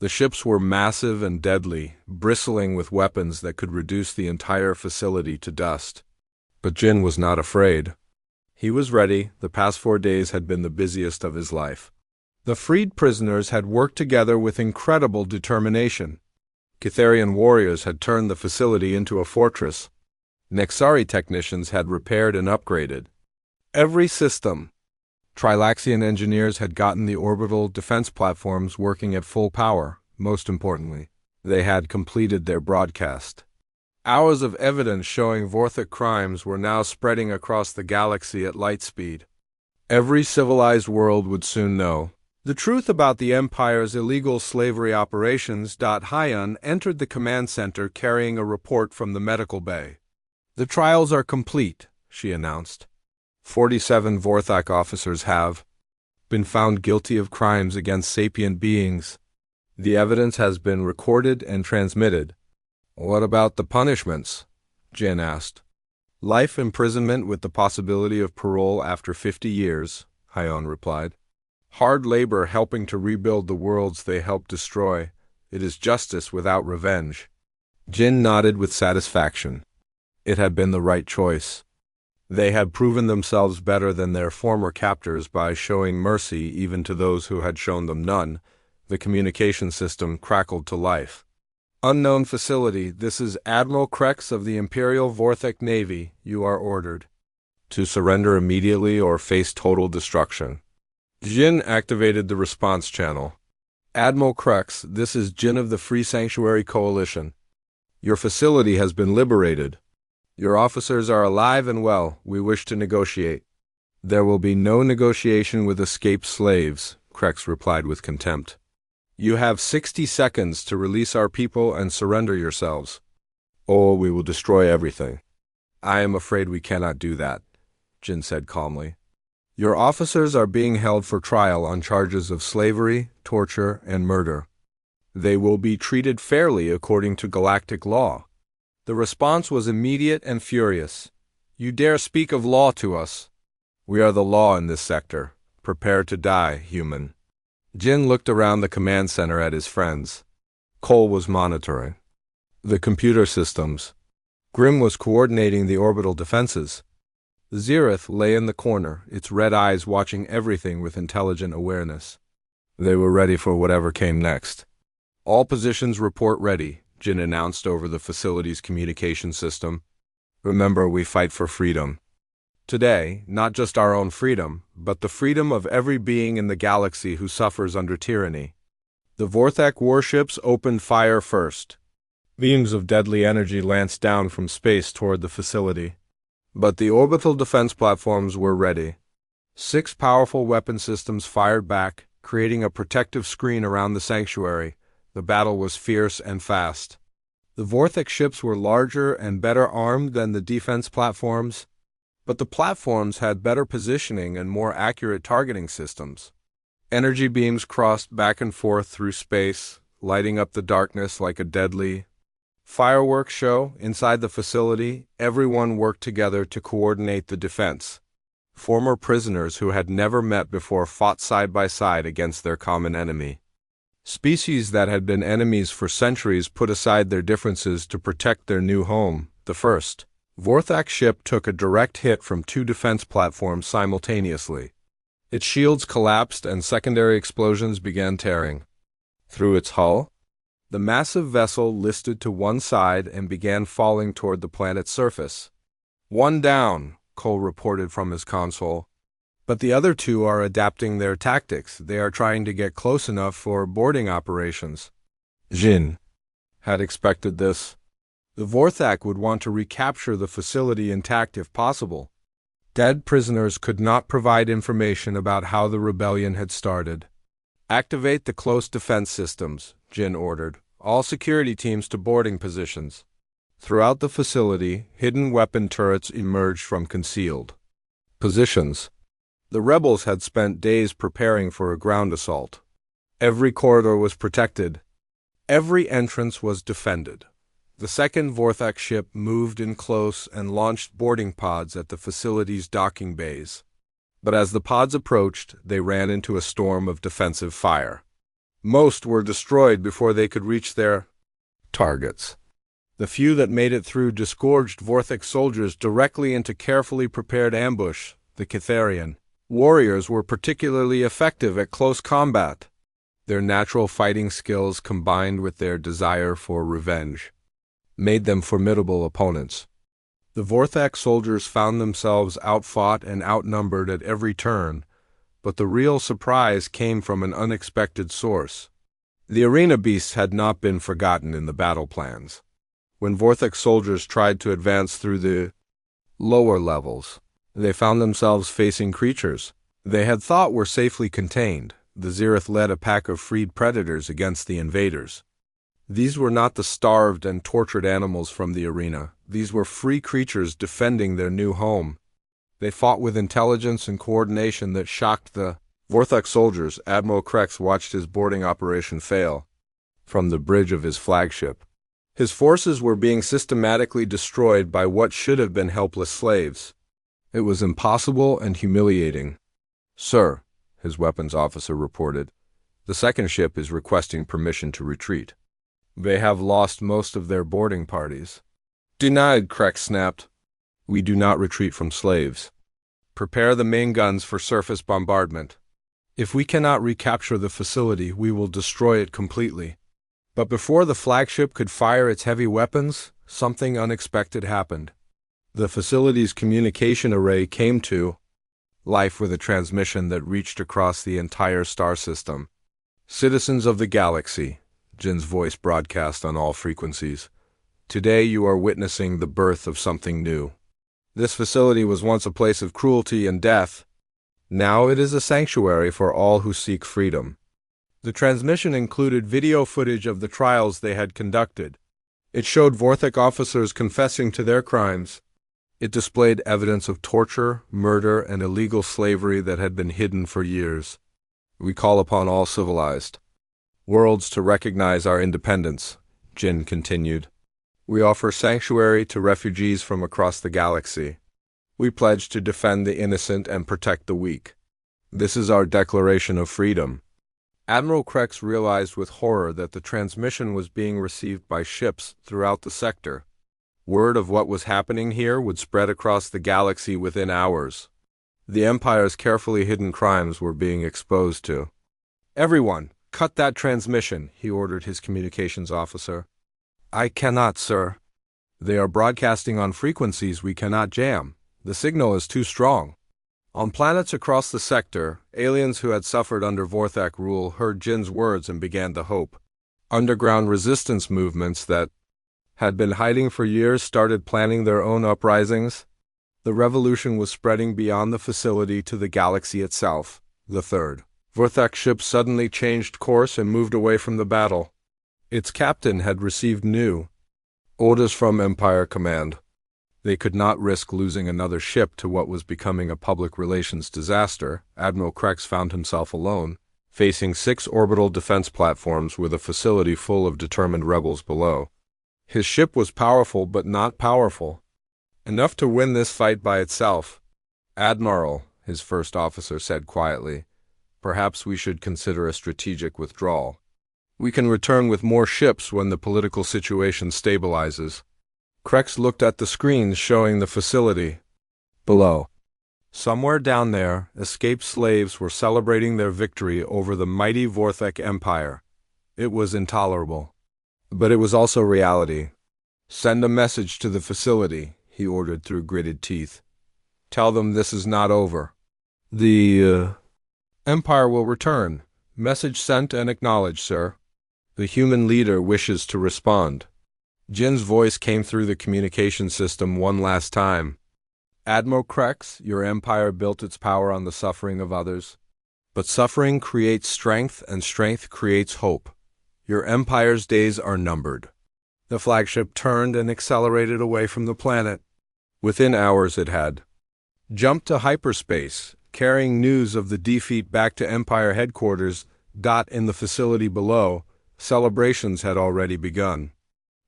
The ships were massive and deadly, bristling with weapons that could reduce the entire facility to dust. But Jin was not afraid. He was ready. The past 4 days had been the busiest of his life. The freed prisoners had worked together with incredible determination. Catharian warriors had turned the facility into a fortress. Nexari technicians had repaired and upgraded every system. Trilaxian engineers had gotten the orbital defense platforms working at full power. Most importantly, they had completed their broadcast. Hours of evidence showing Vorthek crimes were now spreading across the galaxy at light speed. Every civilized world would soon know the truth about the Empire's illegal slavery operations. Hyun entered the command center carrying a report from the medical bay. "The trials are complete," she announced. 47 Vorthak officers have been found guilty of crimes against sapient beings. The evidence has been recorded and transmitted. "What about the punishments?" Jin asked. "Life imprisonment with the possibility of parole after 50 years, Hyun replied. "Hard labor helping to rebuild the worlds they helped destroy. It is justice without revenge." Jin nodded with satisfaction. It had been the right choice. They had proven themselves better than their former captors by showing mercy even to those who had shown them none. The communication system crackled to life. "Unknown facility, this is Admiral Krex of the Imperial Vorthek Navy. You are ordered to surrender immediately or face total destruction." Jin activated the response channel. "Admiral Krex, this is Jin of the Free Sanctuary Coalition. Your facility has been liberated. Your officers are alive and well. We wish to negotiate." "There will be no negotiation with escaped slaves," Krex replied with contempt. "You have 60 seconds to release our people and surrender yourselves, or we will destroy everything." "I am afraid we cannot do that," Jin said calmly. "Your officers are being held for trial on charges of slavery, torture, and murder. They will be treated fairly according to galactic law." The response was immediate and furious. "You dare speak of law to us? We are the law in this sector. Prepare to die, human." Jin looked around the command center at his friends. Cole was monitoring the computer systems. Grim was coordinating the orbital defenses. The Zirith lay in the corner, its red eyes watching everything with intelligent awareness. They were ready for whatever came next. "All positions report ready," Jin announced over the facility's communication system. "Remember, we fight for freedom. Today, not just our own freedom, but the freedom of every being in the galaxy who suffers under tyranny." The Vorthak warships opened fire first. Beams of deadly energy lanced down from space toward the facility. But the orbital defense platforms were ready. 6 powerful weapon systems fired back, creating a protective screen around the sanctuary. The battle was fierce and fast. The Vorthek ships were larger and better armed than the defense platforms, but the platforms had better positioning and more accurate targeting systems. Energy beams crossed back and forth through space, lighting up the darkness like a deadly fireworks show. Inside the facility, everyone worked together to coordinate the defense. Former prisoners who had never met before fought side by side against their common enemy. Species that had been enemies for centuries put aside their differences to protect their new home. The first Vorthak ship took a direct hit from 2 defense platforms simultaneously. Its shields collapsed and secondary explosions began tearing through its hull. The massive vessel listed to one side and began falling toward the planet's surface. One down, Cole reported from his console. But the other two are adapting their tactics. They are trying to get close enough for boarding operations. Jin had expected this. The Vorthak would want to recapture the facility intact if possible. Dead prisoners could not provide information about how the rebellion had started. Activate the close defense systems, Jin ordered. All security teams to boarding positions. Throughout the facility, hidden weapon turrets emerged from concealed positions. The rebels had spent days preparing for a ground assault. Every corridor was protected. Every entrance was defended. The second Vorthak ship moved in close and launched boarding pods at the facility's docking bays. But as the pods approached, they ran into a storm of defensive fire. Most were destroyed before they could reach their targets. The few that made it through disgorged Vorthak soldiers directly into carefully prepared ambush. The Catharian warriors were particularly effective at close combat. Their natural fighting skills combined with their desire for revenge made them formidable opponents. The Vorthak soldiers found themselves outfought and outnumbered at every turn, but the real surprise came from an unexpected source. The arena beasts had not been forgotten in the battle plans. When Vorthak soldiers tried to advance through the lower levels, they found themselves facing creatures they had thought were safely contained. The Zirith led a pack of freed predators against the invaders. These were not the starved and tortured animals from the arena. These were free creatures defending their new home. They fought with intelligence and coordination that shocked the Vorthak soldiers. Admiral Krex watched his boarding operation fail from the bridge of his flagship. His forces were being systematically destroyed by what should have been helpless slaves. It was impossible and humiliating. "Sir," his weapons officer reported, "the second ship is requesting permission to retreat. They have lost most of their boarding parties." "Denied," Krex snapped. "We do not retreat from slaves. Prepare the main guns for surface bombardment. If we cannot recapture the facility, we will destroy it completely." But before the flagship could fire its heavy weapons, something unexpected happened. The facility's communication array came to life with a transmission that reached across the entire star system. "Citizens of the galaxy," Jin's voice broadcast on all frequencies, "today you are witnessing the birth of something new. This facility was once a place of cruelty and death. Now it is a sanctuary for all who seek freedom." The transmission included video footage of the trials they had conducted. It showed Vorthak officers confessing to their crimes. It displayed evidence of torture, murder, and illegal slavery that had been hidden for years. "We call upon all civilized worlds to recognize our independence," Jin continued. "We offer sanctuary to refugees from across the galaxy. We pledge to defend the innocent and protect the weak. This is our declaration of freedom." Admiral Krex realized with horror that the transmission was being received by ships throughout the sector. Word of what was happening here would spread across the galaxy within hours. The Empire's carefully hidden crimes were being exposed to. "Everyone, cut that transmission," he ordered his communications officer. "I cannot, sir. They are broadcasting on frequencies we cannot jam. The signal is too strong." On planets across the sector, aliens who had suffered under Vorthak rule heard Jin's words and began to hope. Underground resistance movements that had been hiding for years started planning their own uprisings. The revolution was spreading beyond the facility to the galaxy itself. The third Vorthak ship suddenly changed course and moved away from the battle. Its captain had received new orders from Empire Command. They could not risk losing another ship to what was becoming a public relations disaster. Admiral Krex found himself alone, facing 6 orbital defense platforms with a facility full of determined rebels below. His ship was powerful but not powerful enough to win this fight by itself. "Admiral," his first officer said quietly, "perhaps we should consider a strategic withdrawal. We can return with more ships when the political situation stabilizes." Krex looked at the screens showing the facility below. Somewhere down there, escaped slaves were celebrating their victory over the mighty Vorthak Empire. It was intolerable. But it was also reality. "Send a message to the facility," he ordered through gritted teeth. "Tell them this is not over. The Empire will return. Message sent and acknowledged, sir." The human leader wishes to respond. Jin's voice came through the communication system one last time. "Admiral Krex, your empire built its power on the suffering of others. But suffering creates strength, and strength creates hope. Your empire's days are numbered." The flagship turned and accelerated away from the planet. Within hours it had jumped to hyperspace, carrying news of the defeat back to Empire headquarters. In the facility below, celebrations had already begun.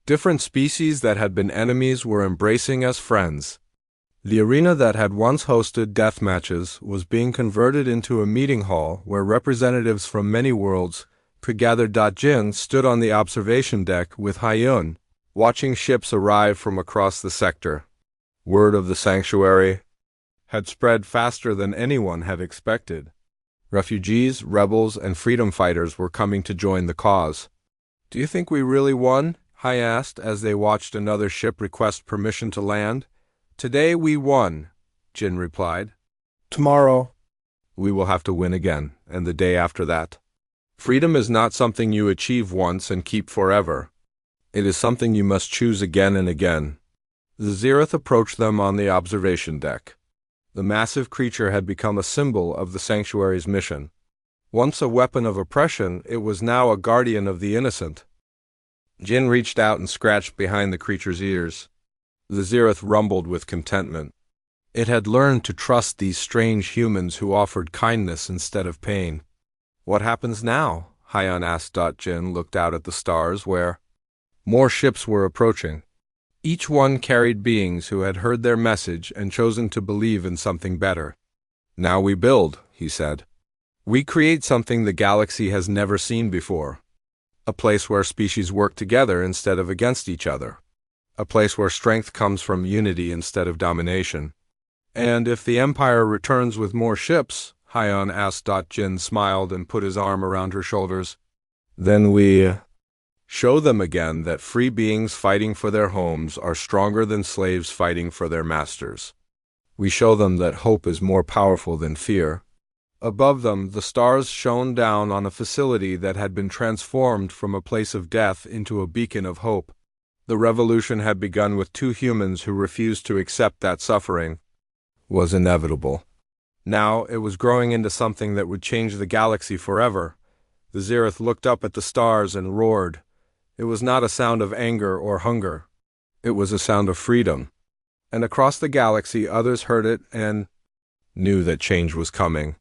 Different species that had been enemies were embracing as friends. The arena that had once hosted death matches was being converted into a meeting hall where representatives from many worlds could gather. Jin stood on the observation deck with Hyun, watching ships arrive from across the sector. Word of the sanctuary had spread faster than anyone had expected. Refugees, rebels, and freedom fighters were coming to join the cause. "Do you think we really won?" Hai asked as they watched another ship request permission to land. "Today we won," Jin replied. "Tomorrow we will have to win again, and the day after that. Freedom is not something you achieve once and keep forever. It is something you must choose again and again." The Zereth approached them on the observation deck. The massive creature had become a symbol of the sanctuary's mission. Once a weapon of oppression, it was now a guardian of the innocent. Jin reached out and scratched behind the creature's ears. The Zereth rumbled with contentment. It had learned to trust these strange humans who offered kindness instead of pain. "What happens now?" Hyun asked. Jin looked out at the stars where more ships were approaching. Each one carried beings who had heard their message and chosen to believe in something better. "Now we build," he said. "We create something the galaxy has never seen before. A place where species work together instead of against each other. A place where strength comes from unity instead of domination." "And if the Empire returns with more ships?" Hyun asked. Jin smiled and put his arm around her shoulders. "Then we show them again that free beings fighting for their homes are stronger than slaves fighting for their masters. We show them that hope is more powerful than fear." Above them, the stars shone down on a facility that had been transformed from a place of death into a beacon of hope. The revolution had begun with two humans who refused to accept that suffering was inevitable. Now it was growing into something that would change the galaxy forever. The Zereth looked up at the stars and roared. It was not a sound of anger or hunger. It was a sound of freedom. And across the galaxy others heard it and knew that change was coming.